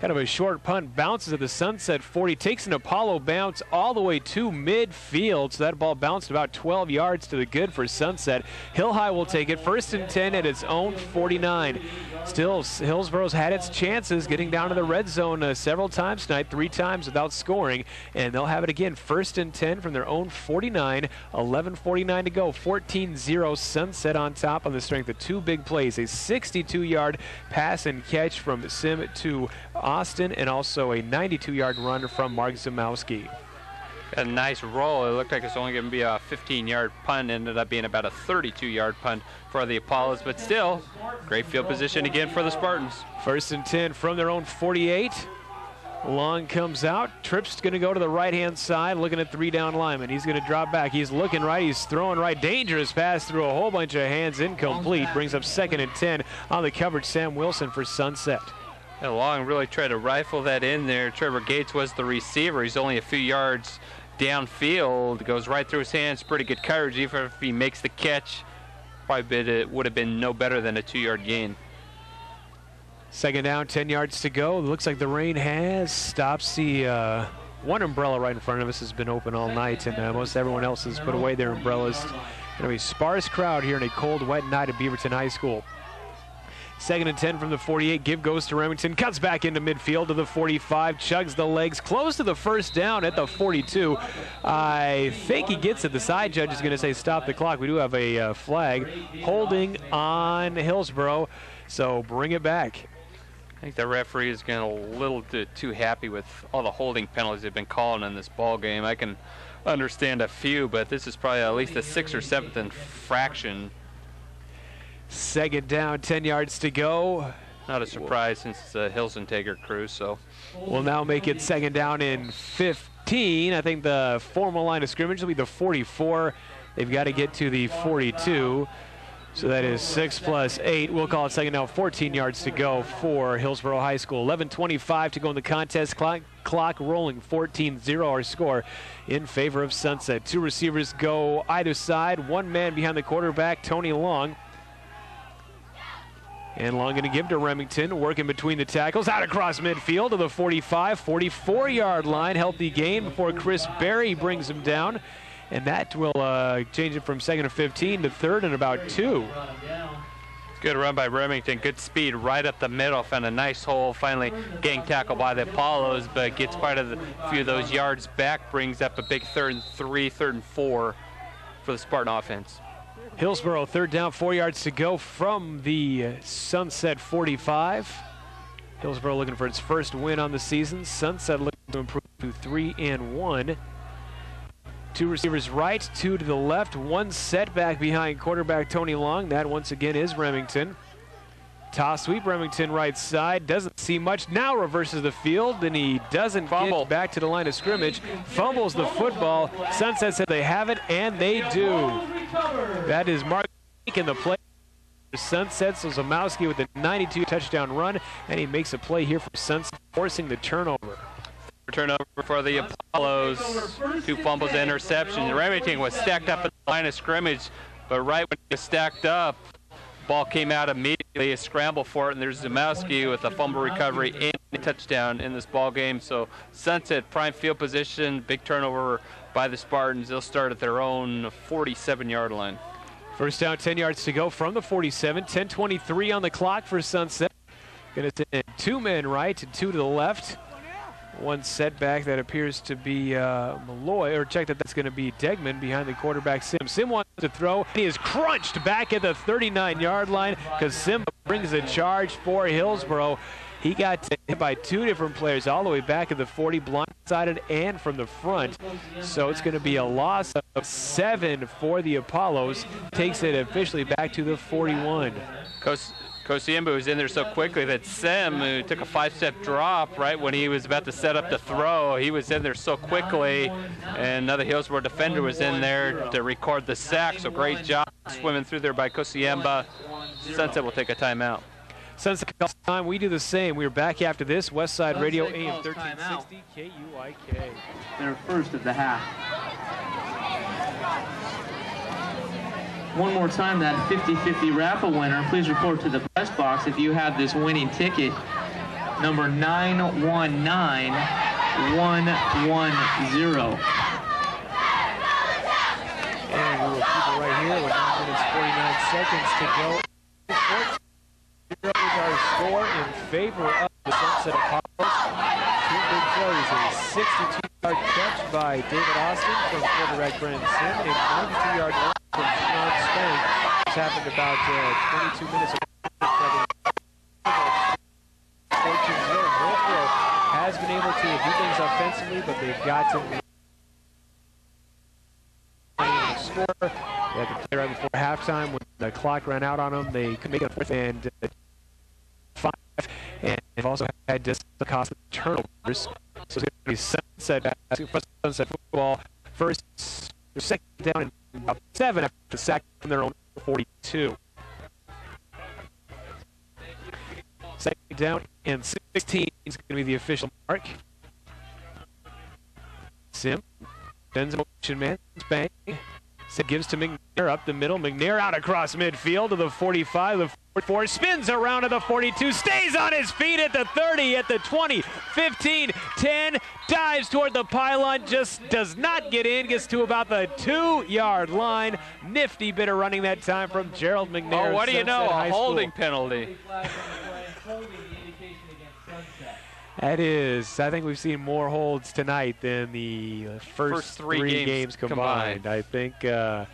Kind of a short punt, bounces at the Sunset 40, takes an Apollo bounce all the way to midfield. So that ball bounced about 12 yards to the good for Sunset. Hilhi will take it 1st and 10 at its own 49. Still, Hillsboro's had its chances getting down to the red zone several times tonight, 3 times without scoring. And they'll have it again, 1st and 10 from their own 49, 11:49 to go, 14-0 Sunset on top on the strength of 2 big plays, a 62-yard pass and catch from Sim to Austin, and also a 92-yard run from Mark Zamowski. A nice roll. It looked like it's only going to be a 15-yard punt. Ended up being about a 32-yard punt for the Apollos, but still, great field position again for the Spartans. 1st and 10 from their own 48. Long comes out. Tripp's going to go to the right-hand side, looking at 3 down linemen. He's going to drop back. He's looking right. He's throwing right. Dangerous pass through a whole bunch of hands. Incomplete. Brings up 2nd and 10 on the coverage. Sam Wilson for Sunset. And Long really tried to rifle that in there. Trevor Gates was the receiver. He's only a few yards downfield. Goes right through his hands. Pretty good coverage. Even if he makes the catch, probably it would have been no better than a 2-yard gain. Second down, 10 yards to go. Looks like the rain has stopped. See, one umbrella right in front of us has been open all night, and most everyone else has put away their umbrellas. Going to be a sparse crowd here in a cold, wet night at Beaverton High School. Second and 10 from the 48. Give goes to Remington. Cuts back into midfield to the 45. Chugs the legs. Close to the first down at the 42. I think he gets it. The side judge is going to say stop the clock. We do have a flag holding on Hillsboro, so bring it back. I think the referee is getting a little too happy with all the holding penalties they've been calling in this ball game. I can understand a few, but this is probably at least the 6th or 7th infraction. Second down, 10 yards to go. Not a surprise since it's a Hills and Tager crew, so. We'll now make it second down in 15. I think the formal line of scrimmage will be the 44. They've got to get to the 42. So that is 6 plus 8. We'll call it second down, 14 yards to go for Hillsboro High School. 11:25 to go in the contest. Clock rolling, 14-0 our score in favor of Sunset. 2 receivers go either side. 1 man behind the quarterback, Tony Long. And Long going to give to Remington, working between the tackles, out across midfield to the 45, 44-yard line. Healthy gain before Chris Berry brings him down. And that will change it from 2nd and 15 to 3rd and about 2. Good run by Remington. Good speed right up the middle. Found a nice hole. Finally getting tackled by the Apollos, but gets quite a few of those yards back. Brings up a big 3rd and 3, 3rd and 4 for the Spartan offense. Hillsboro, 3rd down, 4 yards to go from the Sunset 45. Hillsboro looking for its first win on the season. Sunset looking to improve to 3-1. 2 receivers right, 2 to the left, 1 setback behind quarterback Tony Long. That once again is Remington. Toss sweep, Remington right side, doesn't see much, now reverses the field, and he doesn't get back to the line of scrimmage. Fumbles the football. Sunset said they have it, and they do. That is Mark in the play. Sunset, so Zamowski with the 92 touchdown run, and he makes a play here for Sunset, forcing the turnover. Turnover for the Apollos. 2 fumbles, interceptions. Remington was stacked up at the line of scrimmage, but right when he was stacked up, ball came out immediately. A scramble for it, and there's Zamowski with a fumble recovery and a touchdown in this ball game. So Sunset prime field position, big turnover by the Spartans. They'll start at their own 47-yard line. First down, 10 yards to go from the 47. 10:23 on the clock for Sunset. Going to send 2 men right and 2 to the left. 1 setback that appears to be Malloy, or check that's going to be Degman behind the quarterback Sim. Sim wants to throw. He is crunched back at the 39-yard line because Sim brings a charge for Hillsboro. He got hit by 2 different players all the way back at the 40, blindsided and from the front. So it's going to be a loss of 7 for the Apollos. Takes it officially back to the 41. Kosiemba was in there so quickly that Sim, who took a 5-step drop right when he was about to set up the throw, he was in there so quickly, and another Hillsboro defender was in there to record the sack. So great job swimming through there by Kosiemba. Sunset will take a timeout. Sunset calls time. We do the same. We're back after this. Westside Radio, AM 1360, KUIK. Their first of the half. One more time, that 50-50 raffle winner, please report to the press box if you have this winning ticket, number 919110. And we will keep it right here with 9 minutes, 49 seconds to go. 14-0 is our score in favor of the Sunset Apollos. 2 big plays, a 62-yard catch by David Austin from quarterback Brandon Sim, and a 92-yard run from Sean Spank. This happened about 22 minutes ago. 14-0. Hillsboro has been able to do things offensively, but they've got to score. They had to play right before halftime when the clock ran out on them. They could make it a 4th and 5, and they've also had just the cost of turnovers. So it's going to be Sunset football first, second down and about 7 after the sack from their own 42. Second down and 16 is going to be the official mark. Sim Sends a motion man. Bang. Gives to McNair up the middle. McNair out across midfield to the 45. The 44 spins around to the 42. Stays on his feet at the 30, at the 20, 15, 10. Dives toward the pylon. Just does not get in. Gets to about the 2-yard line. Nifty bit of running that time from Gerald McNair. Oh, what do you know? A holding penalty. That is, I think we've seen more holds tonight than the first three games combined. I think we're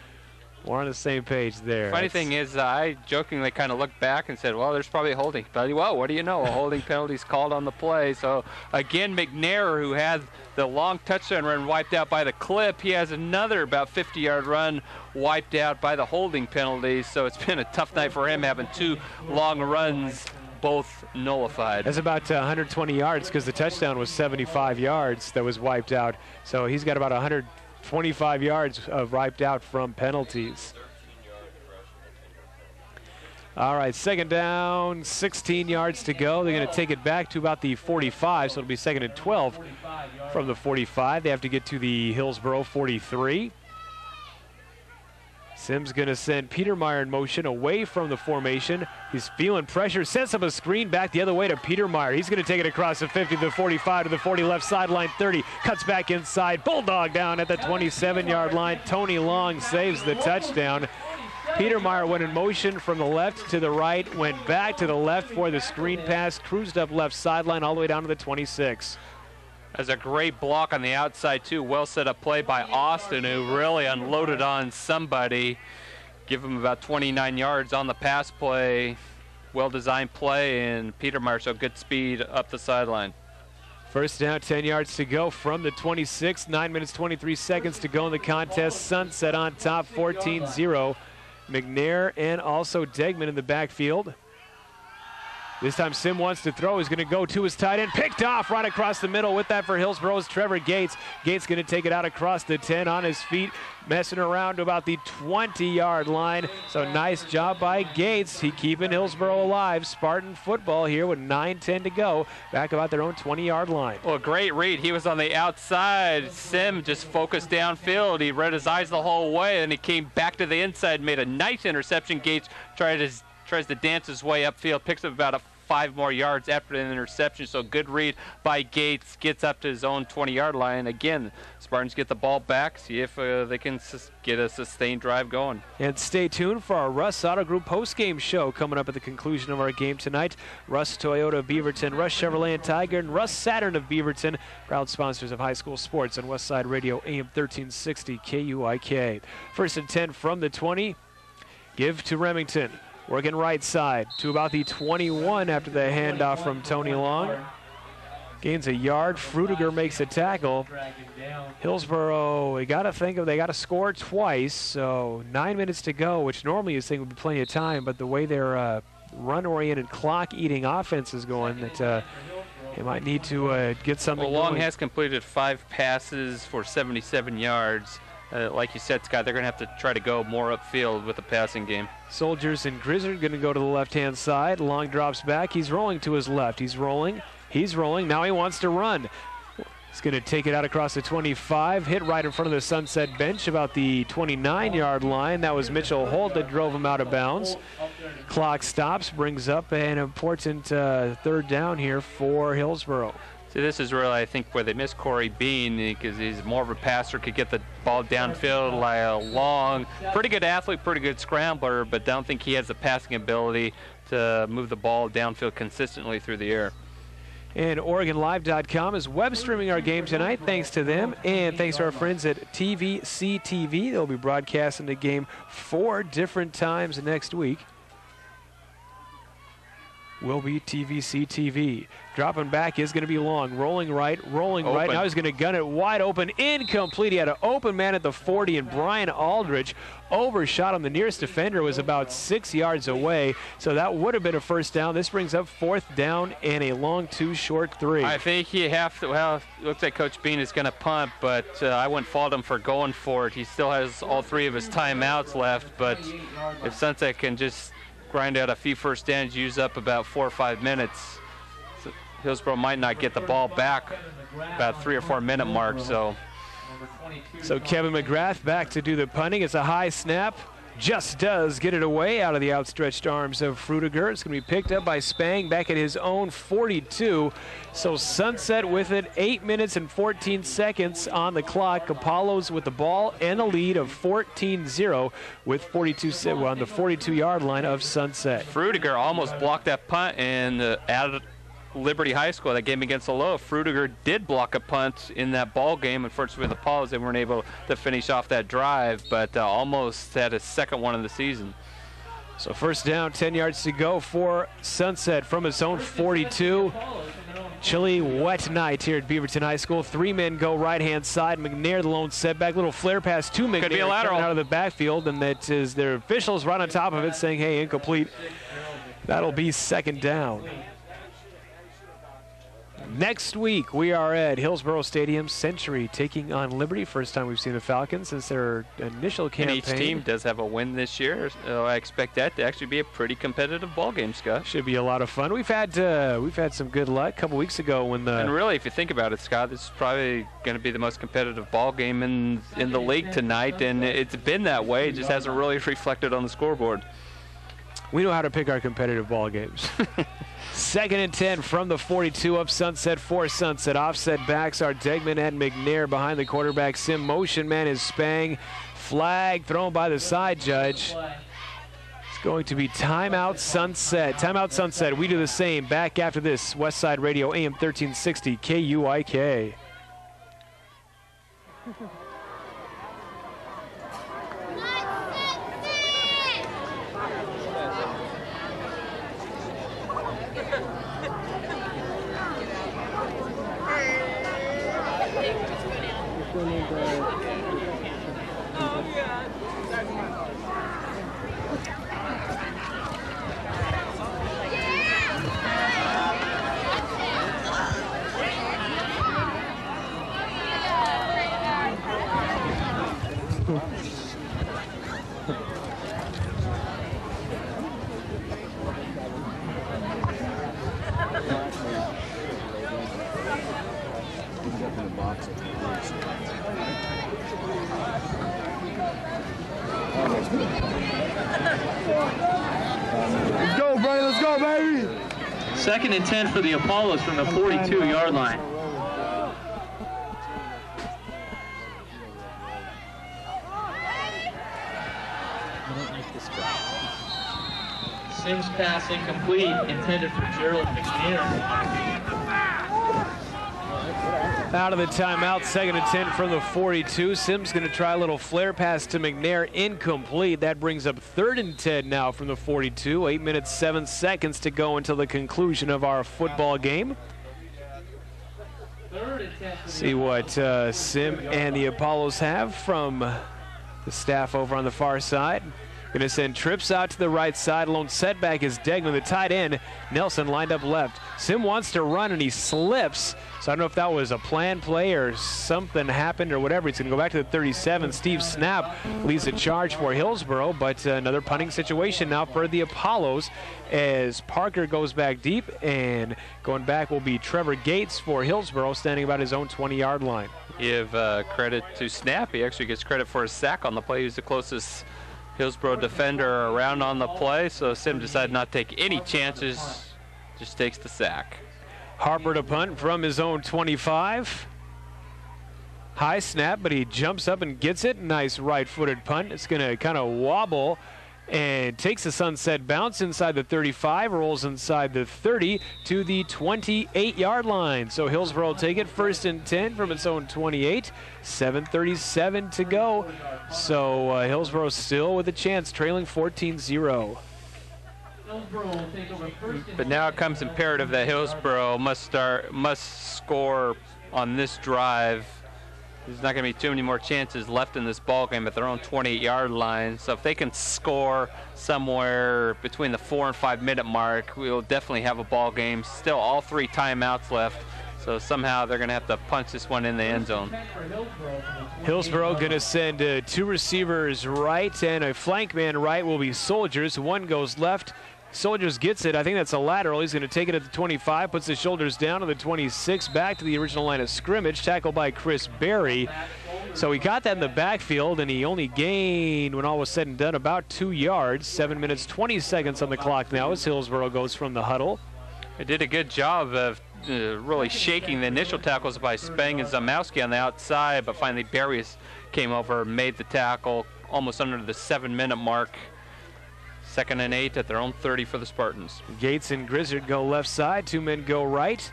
on the same page there. Funny thing is, I jokingly kind of looked back and said, well, there's probably a holding penalty. Well, what do you know? A holding penalty is called on the play. So, again, McNair, who had the long touchdown run wiped out by the clip, he has another about 50-yard run wiped out by the holding penalty. So it's been a tough night for him, having 2 long runs both nullified. That's about 120 yards because the touchdown was 75 yards that was wiped out. So he's got about 125 yards wiped out from penalties. All right, second down, 16 yards to go. They're going to take it back to about the 45, so it'll be second and 12 from the 45. They have to get to the Hillsboro 43. Sims going to send Petermeyer in motion away from the formation. He's feeling pressure, sets up a screen back the other way to Petermeyer. He's going to take it across the 50 to the 45 to the 40 left sideline 30. Cuts back inside. Bulldog down at the 27-yard line. Tony Long saves the touchdown. Petermeyer went in motion from the left to the right, went back to the left for the screen pass, cruised up left sideline all the way down to the 26. That's a great block on the outside, too. Well set up play by Austin, who really unloaded on somebody. Give him about 29 yards on the pass play. Well-designed play, and Petermeyer showed good speed up the sideline. First down, 10 yards to go from the 26. 9 minutes, 23 seconds to go in the contest. Sunset on top, 14-0. McNair and also Degman in the backfield. This time Sim wants to throw. He's going to go to his tight end. Picked off right across the middle. With that for Hillsboro is Trevor Gates. Gates going to take it out across the 10 on his feet, messing around to about the 20-yard line. So nice job by Gates. He keeping Hillsboro alive. Spartan football here with 9:10 to go. Back about their own 20-yard line. Well, great read. He was on the outside. Sim just focused downfield. He read his eyes the whole way, and he came back to the inside, made a nice interception. Gates tries to dance his way upfield, picks up about 5 more yards after the interception. So good read by Gates, gets up to his own 20-yard line. Again, Spartans get the ball back, see if they can get a sustained drive going. And stay tuned for our Russ Auto Group post-game show coming up at the conclusion of our game tonight. Russ Toyota of Beaverton, Russ Chevrolet and Tiger, and Russ Saturn of Beaverton, proud sponsors of high school sports on Westside Radio, AM 1360 KUIK. First and 10 from the 20. Give to Remington. Working right side to about the 21 after the handoff from Tony Long. Gains a yard. Frutiger makes a tackle. Hillsboro, they got to score twice, so 9 minutes to go, which normally you think would be plenty of time, but the way their run-oriented, clock-eating offense is going, that they might need to get something going. Long has completed 5 passes for 77 yards. Like you said, Scott, they're going to have to try to go more upfield with the passing game. Soldiers and Grizzard going to go to the left-hand side. Long drops back. He's rolling to his left. He's rolling. He's rolling. Now he wants to run. He's going to take it out across the 25. Hit right in front of the Sunset bench about the 29-yard line. That was Mitchell Holt that drove him out of bounds. Clock stops. Brings up an important third down here for Hillsboro. See, this is really, I think, where they miss Corey Bean because he's more of a passer, could get the ball downfield like a long, pretty good athlete, pretty good scrambler, but don't think he has the passing ability to move the ball downfield consistently through the air. And OregonLive.com is web streaming our game tonight. Thanks to them, and thanks to our friends at TVC TV. They'll be broadcasting the game 4 different times next week. Will be TVC TV. Dropping back is going to be Long. Rolling right, rolling open. Right. Now he's going to gun it wide open. Incomplete. He had an open man at the 40, and Brian Aldrich overshot him. The nearest defender was about 6 yards away, so that would have been a first down. This brings up 4th down and a long 2, short 3. I think you have to, well, it looks like Coach Bean is going to punt, but I wouldn't fault him for going for it. He still has all 3 of his timeouts left, but if Sunset can just grind out a few first downs, use up about 4 or 5 minutes, Hillsboro might not get the ball back about 3 or 4 minute mark. So So Kevin McGrath back to do the punting. It's a high snap. Just does get it away out of the outstretched arms of Frudiger. It's going to be picked up by Spang back at his own 42. So Sunset with it, 8 minutes and 14 seconds on the clock. Apollos with the ball and a lead of 14-0 with 42 on the 42-yard line of Sunset. Frudiger almost blocked that punt and added Liberty High School, that game against Aloha. Frudiger did block a punt in that ball game. Unfortunately, with the Apollos, they weren't able to finish off that drive, but almost had his second one of the season. So first down, 10 yards to go for Sunset from his own 42. Chilly, wet night here at Beaverton High School. 3 men go right-hand side. McNair, the lone setback. Little flare pass to McNair. Could be a lateral out of the backfield, and that is their officials right on top of it saying, hey, incomplete. That'll be second down. Next week, we are at Hillsboro Stadium, Century taking on Liberty. First time we've seen the Falcons since their initial campaign. And each team does have a win this year, so I expect that to actually be a pretty competitive ball game, Scott. Should be a lot of fun. We've had some good luck a couple weeks ago when the. And really, if you think about it, Scott, this is probably going to be the most competitive ball game in the league tonight, and it's been that way. It just hasn't really reflected on the scoreboard. We know how to pick our competitive ball games. Second and 10 from the 42 up Sunset for Sunset. Offset backs are Degman and McNair behind the quarterback. Sim motion man is Spang. Flag thrown by the side judge. It's going to be timeout Sunset. Timeout Sunset. We do the same. Back after this. Westside Radio AM 1360 KUIK. Let's go, Brady. Let's go, baby. Second and 10 for the Apollos from the 42-yard line. Sims pass incomplete, intended for Gerald McNair. Out of the timeout, second and 10 from the 42. Sims going to try a little flare pass to McNair, incomplete. That brings up third and 10 now from the 42. 8 minutes, 7 seconds to go until the conclusion of our football game. See what Sim and the Apollos have from the staff over on the far side. Going to send trips out to the right side. Lone setback is Degman, the tight end. Nelson lined up left. Sim wants to run and he slips. So I don't know if that was a planned play or something happened or whatever. He's going to go back to the 37. Steve Snap leads the charge for Hillsboro, but another punting situation now for the Apollos as Parker goes back deep, and going back will be Trevor Gates for Hillsboro, standing about his own 20-yard line. Give credit to Snap. He actually gets credit for a sack on the play. He was the closest Hillsboro defender around on the play, so Sim decided not to take any chances, just takes the sack. Harper to punt from his own 25. High snap, but he jumps up and gets it. Nice right-footed punt. It's going to kind of wobble and takes a sunset bounce inside the 35, rolls inside the 30 to the 28-yard line. So Hillsboro will take it first and 10 from its own 28. 7:37 to go. So Hillsboro still with a chance, trailing 14-0. But now it comes imperative that Hillsboro must score on this drive. There's not going to be too many more chances left in this ball game at their own 28-yard line. So if they can score somewhere between the 4 and 5 minute mark, we'll definitely have a ball game. Still all 3 timeouts left. So somehow they're going to have to punch this one in the end zone. Hillsboro going to send 2 receivers right, and a flank man right will be Soldiers. One goes left. Soldiers gets it. I think that's a lateral. He's going to take it at the 25, puts his shoulders down to the 26, back to the original line of scrimmage. Tackled by Chris Berry. So he got that in the backfield, and he only gained, when all was said and done, about 2 yards. 7 minutes, 20 seconds on the clock now as Hillsboro goes from the huddle. They did a good job of really shaking the initial tackles by Spang and Zamowski on the outside, but finally Barrios came over, made the tackle almost under the 7-minute mark. 2nd and 8 at their own 30 for the Spartans. Gates and Grizzard go left side, 2 men go right.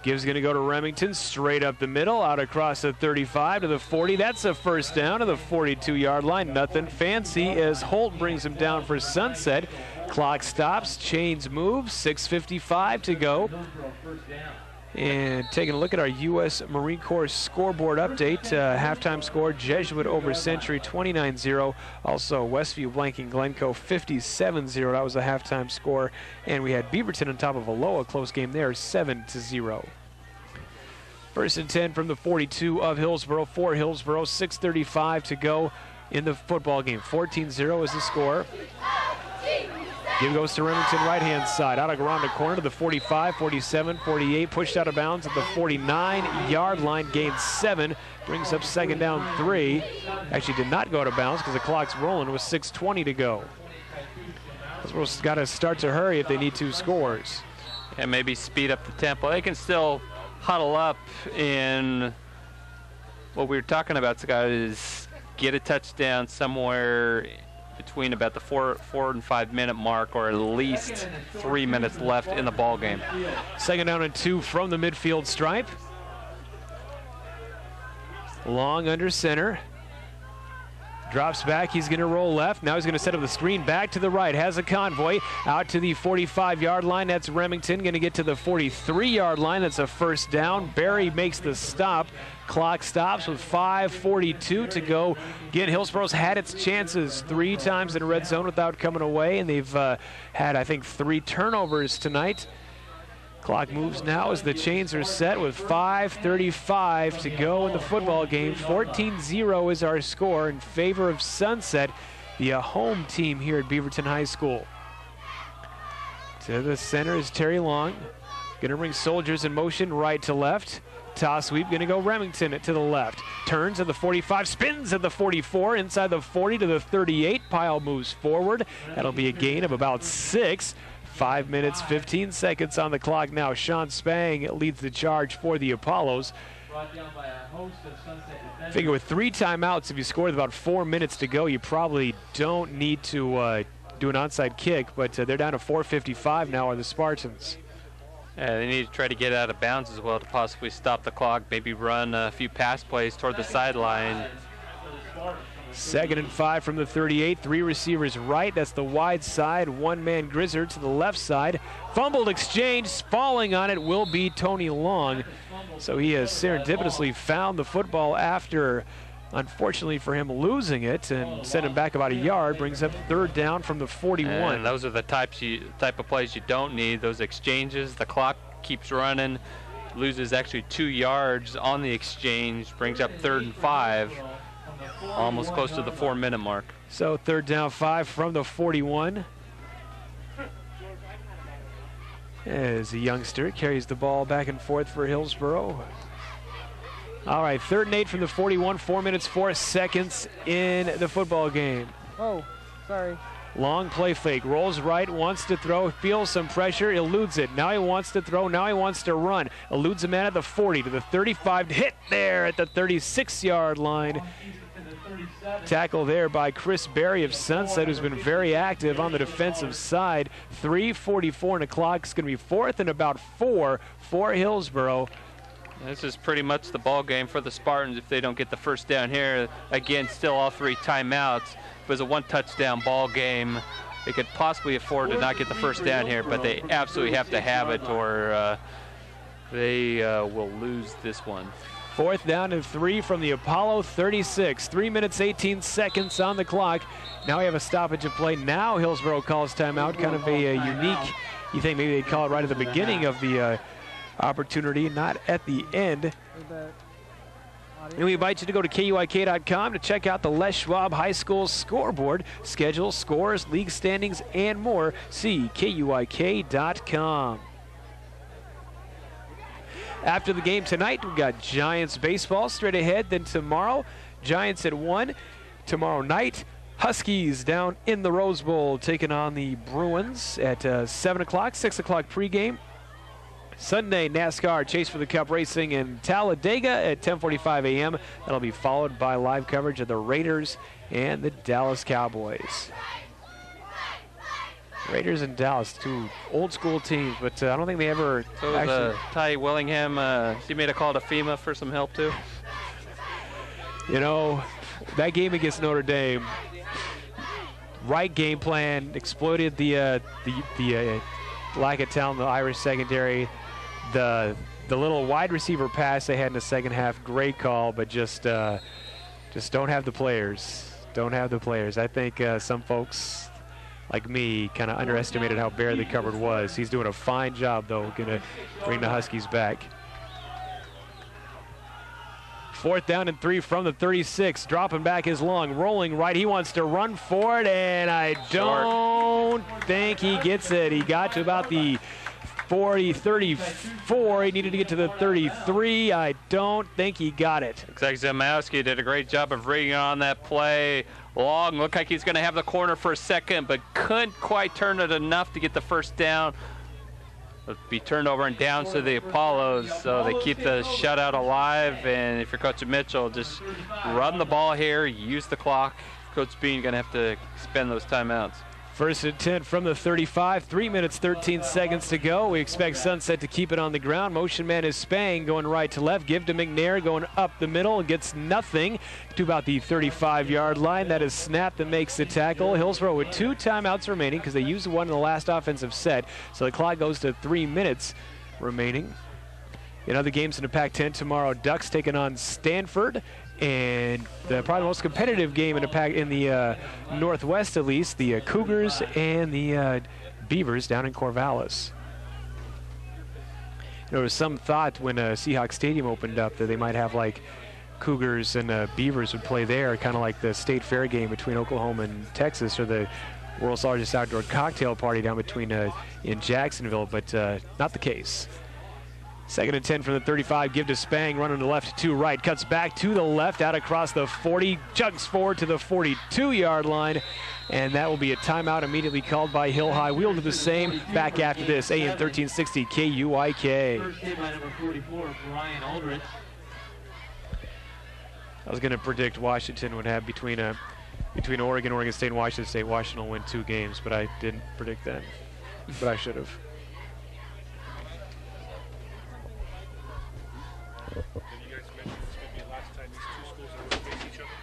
Gibbs going to go to Remington, straight up the middle, out across the 35 to the 40. That's a first down to the 42-yard line. Nothing fancy as Holt brings him down for Sunset. Clock stops, chains move, 6:55 to go. And taking a look at our U.S. Marine Corps scoreboard update, halftime score, Jesuit over Century 29-0. Also Westview blanking Glencoe 57-0. That was the halftime score. And we had Beaverton on top of Aloha, close game there, 7-0. First and 10 from the 42 of Hillsboro, for Hillsboro, 6:35 to go in the football game. 14-0 is the score. Give goes to Remington, right-hand side. Out around the corner to the 45, 47, 48. Pushed out of bounds at the 49-yard line. Gains 7. Brings up 2nd down 3. Actually did not go out of bounds because the clock's rolling with 6:20 to go. Hillsboro's got to start to hurry if they need 2 scores. And maybe speed up the tempo. They can still huddle up in what we were talking about, Scott, is get a touchdown somewhere between about the 4 and 5 minute mark, or at least 3 minutes left in the ball game. 2nd down and 2 from the midfield stripe. Long under center. Drops back, he's going to roll left. Now he's going to set up the screen back to the right. Has a convoy out to the 45-yard line. That's Remington going to get to the 43-yard line. That's a first down. Barry makes the stop. Clock stops with 5:42 to go. Again, Hillsboro's had its chances 3 times in the red zone without coming away, and they've had, I think, 3 turnovers tonight. Clock moves now as the chains are set with 5:35 to go in the football game. 14-0 is our score in favor of Sunset, the home team here at Beaverton High School. To the center is Terry Long. Going to bring Soldiers in motion right to left. Toss sweep going to go Remington to the left. Turns at the 45, spins at the 44, inside the 40 to the 38. Pile moves forward. That'll be a gain of about 6. 5 minutes, 15 seconds on the clock now. Sean Spang leads the charge for the Apollos. Figure with 3 timeouts, if you score with about 4 minutes to go, you probably don't need to do an onside kick, but they're down to 4:55 now are the Spartans. They need to try to get out of bounds as well to possibly stop the clock, maybe run a few pass plays toward the sideline. 2nd and 5 from the 38. 3 receivers right. That's the wide side. 1-man Grizzard to the left side. Fumbled exchange. Falling on it will be Tony Long. So he has serendipitously found the football after, unfortunately for him, losing it and sent him back about a yard. Brings up 3rd down from the 41. And those are the type of plays you don't need. Those exchanges. The clock keeps running. Loses actually 2 yards on the exchange. Brings up 3rd and 5. Almost close to the 4-minute mark. So 3rd down 5 from the 41. As a youngster carries the ball back and forth for Hillsboro. All right, 3rd and 8 from the 41. 4 minutes, 4 seconds in the football game. Oh, sorry. Long play fake, rolls right, wants to throw, feels some pressure, eludes it. Now he wants to throw, now he wants to run. Eludes a man at the 40 to the 35, hit there at the 36-yard line. Tackle there by Chris Berry of Sunset, who's been very active on the defensive side. 3:44 and the clock. It's going to be 4th and about 4 for Hillsboro. This is pretty much the ball game for the Spartans if they don't get the first down here. Again, still all 3 timeouts. If it was a 1-touchdown ball game, they could possibly afford to not get the first down here, but they absolutely have to have it or they will lose this one. 4th down and 3 from the Apollo 36. 3 minutes, 18 seconds on the clock. Now we have a stoppage of play. Now Hillsboro calls timeout. Kind of a unique, you think maybe they'd call it right at the beginning of the opportunity, not at the end. And we invite you to go to KUIK.com to check out the Les Schwab High School scoreboard, schedule, scores, league standings, and more. See KUIK.com. After the game tonight, we've got Giants baseball straight ahead. Then tomorrow, Giants at 1. Tomorrow night, Huskies down in the Rose Bowl taking on the Bruins at 7 o'clock, 6 o'clock pregame. Sunday, NASCAR Chase for the Cup racing in Talladega at 10:45 a.m. That'll be followed by live coverage of the Raiders and the Dallas Cowboys. Raiders and Dallas, two old school teams, but I don't think they ever So Ty Willingham, he made a call to FEMA for some help too? You know, that game against Notre Dame, right game plan, exploited the lack of talent in the Irish secondary. The little wide receiver pass they had in the second half, great call, but just don't have the players. Don't have the players. I think some folks like me kind of underestimated how bare the cupboard was. He's doing a fine job, though, going to bring the Huskies back. 4th down and 3 from the 36. Dropping back is Long, rolling right. He wants to run for it, and I don't think he gets it. He got to about the 40, 34. He needed to get to the 33. I don't think he got it. Zach Zamowski did a great job of reading on that play. Long looked like he's going to have the corner for a second, but couldn't quite turn it enough to get the first down. It'll be turned over and down to the Apollos, so they keep the shutout alive. And if you're Coach Mitchell, just run the ball here, use the clock. Coach Bean going to have to spend those timeouts. 1st and 10 from the 35, 3 minutes, 13 seconds to go. We expect Sunset to keep it on the ground. Motion man is Spang going right to left. Give to McNair going up the middle and gets nothing to about the 35-yard line. That is Snap that makes the tackle. Hillsboro with 2 timeouts remaining because they used one in the last offensive set. So the clock goes to 3 minutes remaining. In other games in the Pac-10 tomorrow, Ducks taking on Stanford. And probably the most competitive game in the Northwest, at least, the Cougars and the Beavers down in Corvallis. There was some thought when Seahawks Stadium opened up that they might have like Cougars and Beavers would play there, kind of like the State Fair game between Oklahoma and Texas, or the world's largest outdoor cocktail party down between in Jacksonville, but not the case. 2nd and 10 from the 35. Give to Spang, running to left to right. Cuts back to the left, out across the 40. Jugs forward to the 42-yard line. And that will be a timeout immediately called by Hilhi. We'll do the same back after this. AM 1360 KUIK. First hit by number 44, Brian Aldrich. I was going to predict Washington would have between Oregon, Oregon State, and Washington State, Washington will win 2 games, but I didn't predict that. But I should have.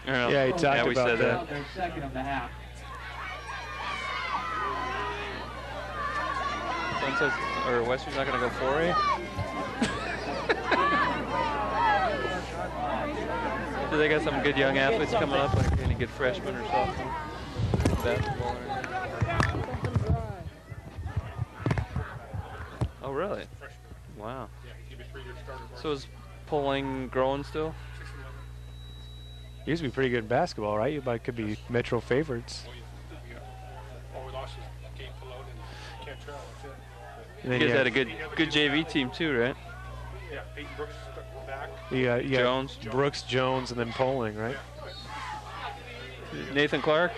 Yeah, he talked about we said that. Their second of the half. Says, or Western's not going to go 4A? Do they got some good young athletes coming up, like any good freshmen or sophomore? Basketball or anything? Oh, really? Wow. So is Pulling growing still? Used to be pretty good in basketball, right? You could be Metro favorites. You guys had a good JV team too, right? Yeah, Peyton Brooks back. Yeah, Jones. Brooks, Jones, and then Poling, right? Nathan Clark.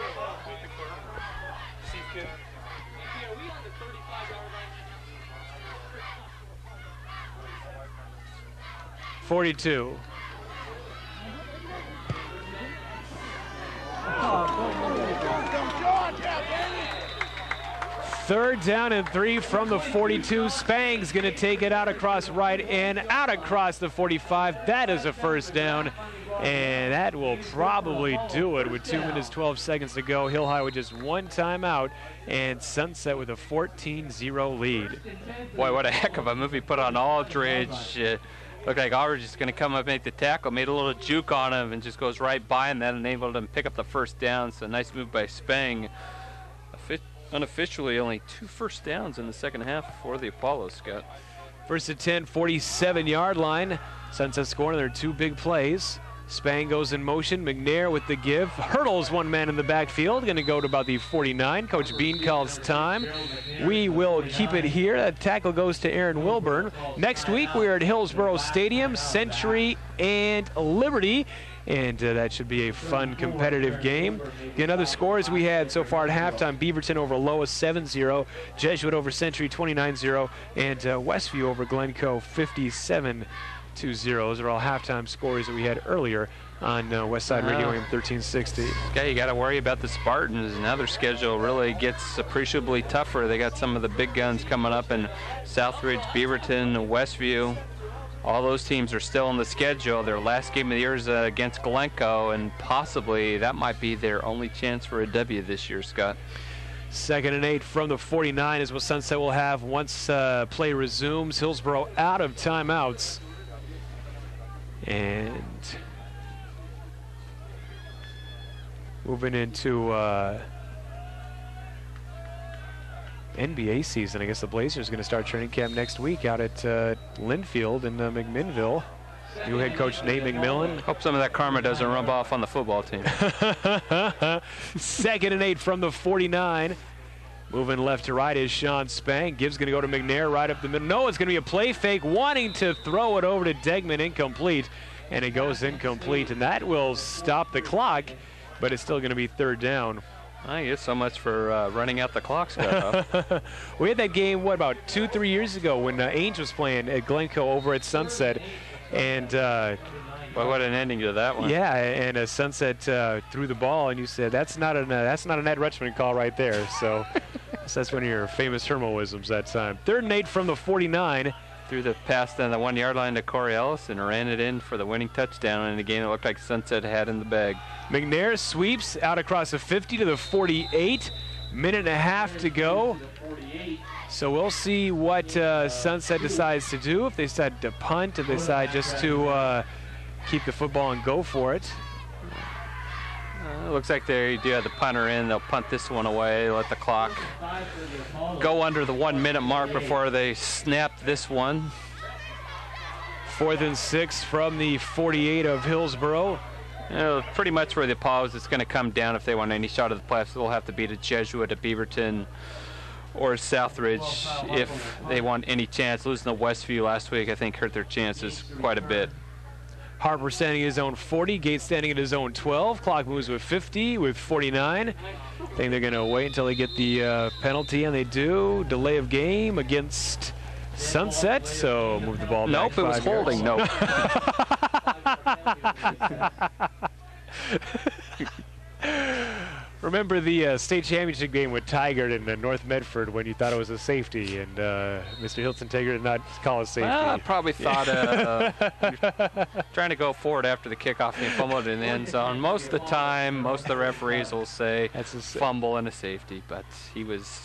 42. Third down and 3 from the 42. Spang's going to take it out across right and out across the 45. That is a first down, and that will probably do it with 2 minutes, 12 seconds to go. Hilhi with just one timeout, and Sunset with a 14-0 lead. Boy, what a heck of a move he put on Aldridge. Looked like Aldridge is going to come up and make the tackle, made a little juke on him, and just goes right by him. That enabled him to pick up the first down. So nice move by Spang. Unofficially, only 2 first downs in the second half for the Apollos, Scott. First and 10, 47-yard line. Sunset scoring their 2 big plays. Spang goes in motion. McNair with the give. Hurdles one man in the backfield. Going to go to about the 49. Coach Bean calls time. We will keep it here. That tackle goes to Aaron Wilburn. Next week, we're at Hillsboro Stadium, Century and Liberty. And that should be a fun, competitive game. Again, other scores we had so far at halftime: Beaverton over Lois 7-0, Jesuit over Century 29-0, and Westview over Glencoe 57-0. Those are all halftime scores that we had earlier on Westside Radio AM 1360. Okay, you got to worry about the Spartans. Now their schedule really gets appreciably tougher. They got some of the big guns coming up in Southridge, Beaverton, Westview. All those teams are still on the schedule. Their last game of the year is against Glencoe, and possibly that might be their only chance for a W this year, Scott. 2nd and 8 from the 49 is what Sunset will have once play resumes. Hillsboro out of timeouts. And moving into NBA season. I guess the Blazers are going to start training camp next week out at Linfield in McMinnville. New head coach Nate McMillan. Hope some of that karma doesn't rub off on the football team. 2nd and 8 from the 49. Moving left to right is Sean Spang. Gibbs going to go to McNair right up the middle. No, it's going to be a play fake, wanting to throw it over to Degman, incomplete. And it goes incomplete, and that will stop the clock, but it's still going to be 3rd down. I guess so much for running out the clock, Scott. We had that game, what, about 2-3 years ago when Ainge was playing at Glencoe over at Sunset. And well, what an ending to that one. Yeah, and Sunset threw the ball, and you said, that's not an Ed Rutschman call right there. So that's one of your famous Hermoisms that time. 3rd and 8 from the 49. Threw the pass down the 1-yard line to Corey Ellis and ran it in for the winning touchdown in a game that looked like Sunset had in the bag. McNair sweeps out across the 50 to the 48. Minute and a half to go. So we'll see what Sunset decides to do. If they decide to punt, if they decide just to keep the football and go for it. It looks like they do have the punter in. They'll punt this one away, let the clock go under the 1 minute mark before they snap this one. 4th and 6 from the 48 of Hillsboro. You know, pretty much where the pause is going to come down if they want any shot of the playoffs. They'll have to beat a Jesuit, a Beaverton, or Southridge if they want any chance. Losing to Westview last week, I think, hurt their chances quite a bit. Harper standing at his own 40, Gates standing at his own 12. Clock moves with 50, with 49. I think they're going to wait until they get the penalty, and they do. Delay of game against Sunset, so move the ball back. Nope, it was holding. Nope. Remember the state championship game with Tigard and North Medford when you thought it was a safety, and Mr. Hilton Taggart did not call it safety. Well, I probably thought trying to go forward after the kickoff and he fumbled in the end zone. Most of the time, most of the referees will say that's a fumble and a safety, but he was,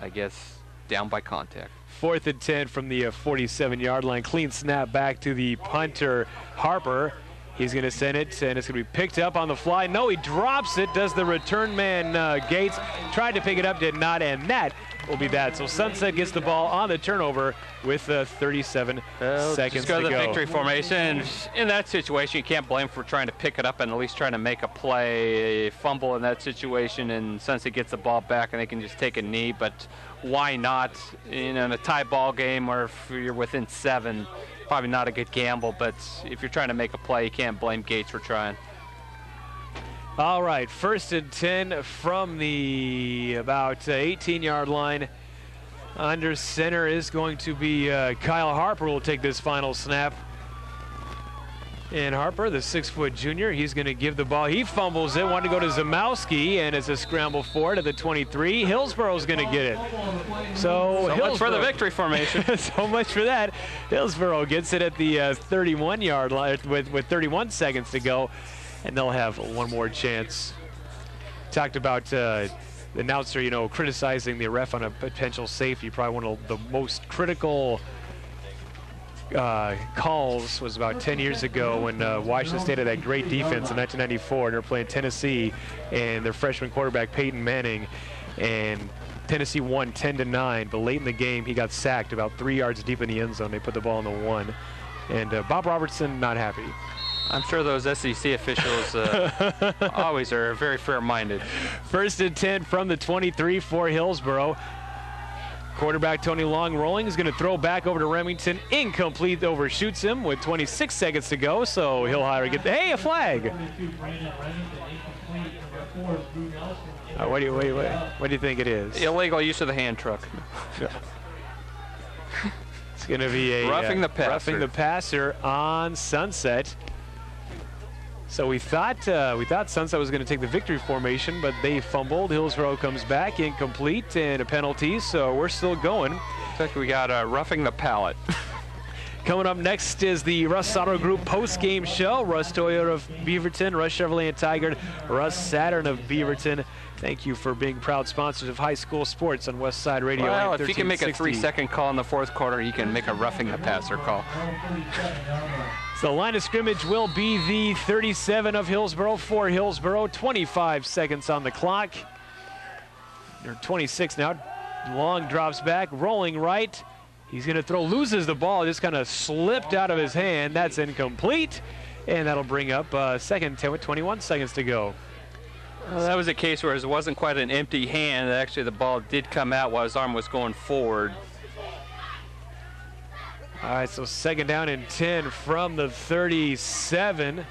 I guess, down by contact. 4th and 10 from the 47-yard line. Clean snap back to the punter, Harper. He's going to send it, and it's going to be picked up on the fly. No, he drops it. Does the return man, Gates. Tried to pick it up, did not, and that will be that. So Sunset gets the ball on the turnover with 37 seconds just go to to the go. victory formation. In that situation, you can't blame for trying to pick it up and at least trying to make a play. A fumble in that situation, and Sunset gets the ball back, and they can just take a knee. But why not in a tie ball game, or if you're within 7? Probably not a good gamble, but if you're trying to make a play, you can't blame Gates for trying. All right, 1st and 10 from the about 18-yard line. Under center is going to be Kyle Harper will take this final snap. And Harper, the 6-foot junior, he's going to give the ball. He fumbles it, wanted to go to Zamowski, and it's a scramble for it at the 23. Hillsboro's going to get it. So much for the victory formation. So much for that. Hillsboro gets it at the 31-yard line with 31 seconds to go, and they'll have one more chance. Talked about the announcer, criticizing the ref on a potential safety. Probably one of the most critical calls was about 10 years ago when Washington State had that great defense in 1994, and they're playing Tennessee and their freshman quarterback Peyton Manning, and Tennessee won 10-9, but late in the game he got sacked about 3 yards deep in the end zone. They put the ball in the 1, and Bob Robertson not happy. I'm sure those SEC officials always are very fair-minded. 1st and 10 from the 23 for Hillsboro. Quarterback Tony Long rolling is going to throw back over to Remington. Incomplete, overshoots him with 26 seconds to go, so Hilhi get the, hey, a flag. What do you think it is? Illegal use of the hand truck. It's going to be a roughing the passer. Roughing the passer on Sunset. So we thought Sunset was going to take the victory formation, but they fumbled. Hillsboro comes back, incomplete, and a penalty, so we're still going. Looks like we got roughing the pallet. Coming up next is the Russ Auto Group post-game show. Russ Toyota of Beaverton, Russ Chevrolet and Tigard, Russ Saturn of Beaverton. Thank you for being proud sponsors of high school sports on West Side Radio. Well, if you can make a 3-second call in the 4th quarter, you can make a roughing the passer call. So the line of scrimmage will be the 37 of Hillsboro for Hillsboro. 25 seconds on the clock. They're 26 now. Long drops back, rolling right. He's going to throw, loses the ball, just kind of slipped out of his hand. That's incomplete, and that'll bring up 2nd and 10 with 21 seconds to go. Well, that was a case where it wasn't quite an empty hand. Actually, the ball did come out while his arm was going forward. All right, so 2nd down and 10 from the 37.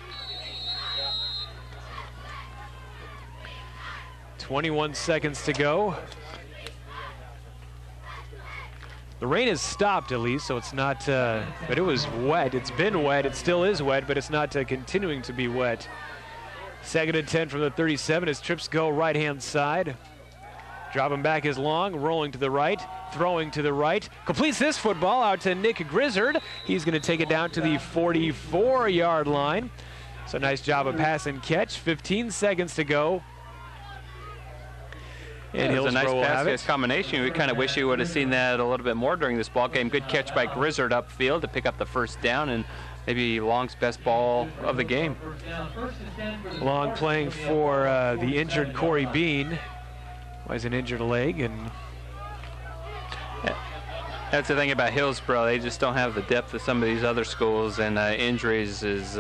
21 seconds to go. The rain has stopped at least, so it's not, but it was wet. It's been wet. It still is wet, but it's not continuing to be wet. 2nd and 10 from the 37 as trips go right-hand side. Dropping back is Long, rolling to the right, throwing to the right. Completes this football out to Nick Grizzard. He's going to take it down to the 44-yard line. So nice job of pass and catch. 15 seconds to go. And it was a nice pass combination. We kind of wish you would have seen that a little bit more during this ball game. Good catch by Grizzard upfield to pick up the 1st down, and maybe Long's best ball of the game. Long playing for the injured Corey Bean. Has an injured leg, and that's the thing about Hillsboro. They just don't have the depth of some of these other schools, and injuries is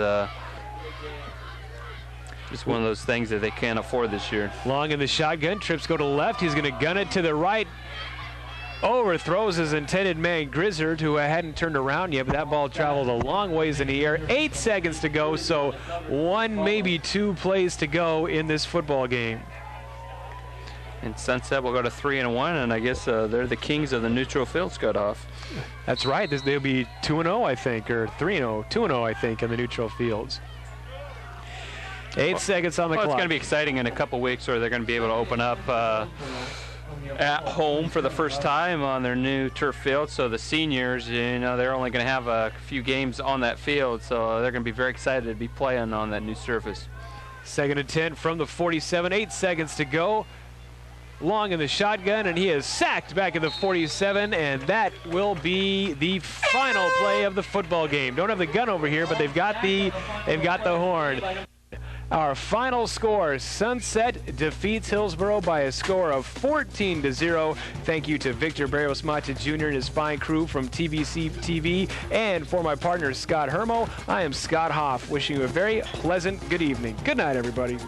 just one of those things that they can't afford this year. Long in the shotgun, trips go to left. He's going to gun it to the right. Overthrows his intended man, Grizzard, who hadn't turned around yet, but that ball traveled a long ways in the air. 8 seconds to go, so 1, maybe 2 plays to go in this football game. And Sunset will go to 3-1, and I guess they're the kings of the neutral fields cutoff. That's right. They'll be 2-0, I think, or 3-0, 2-0, I think, in the neutral fields. 8 seconds on the clock. It's going to be exciting in a couple weeks where they're going to be able to open up at home for the first time on their new turf field. So the seniors, you know, they're only going to have a few games on that field, so they're going to be very excited to be playing on that new surface. 2nd and 10 from the 47. 8 seconds to go. Long in the shotgun, and he is sacked back at the 47, and that will be the final play of the football game. Don't have the gun over here, but they've got the horn. Our final score: Sunset defeats Hillsboro by a score of 14-0. Thank you to Victor Barrios Mata Jr. and his fine crew from TVC TV, and for my partner Scott Hermo, I am Scott Hoff, wishing you a very pleasant good evening. Good night, everybody.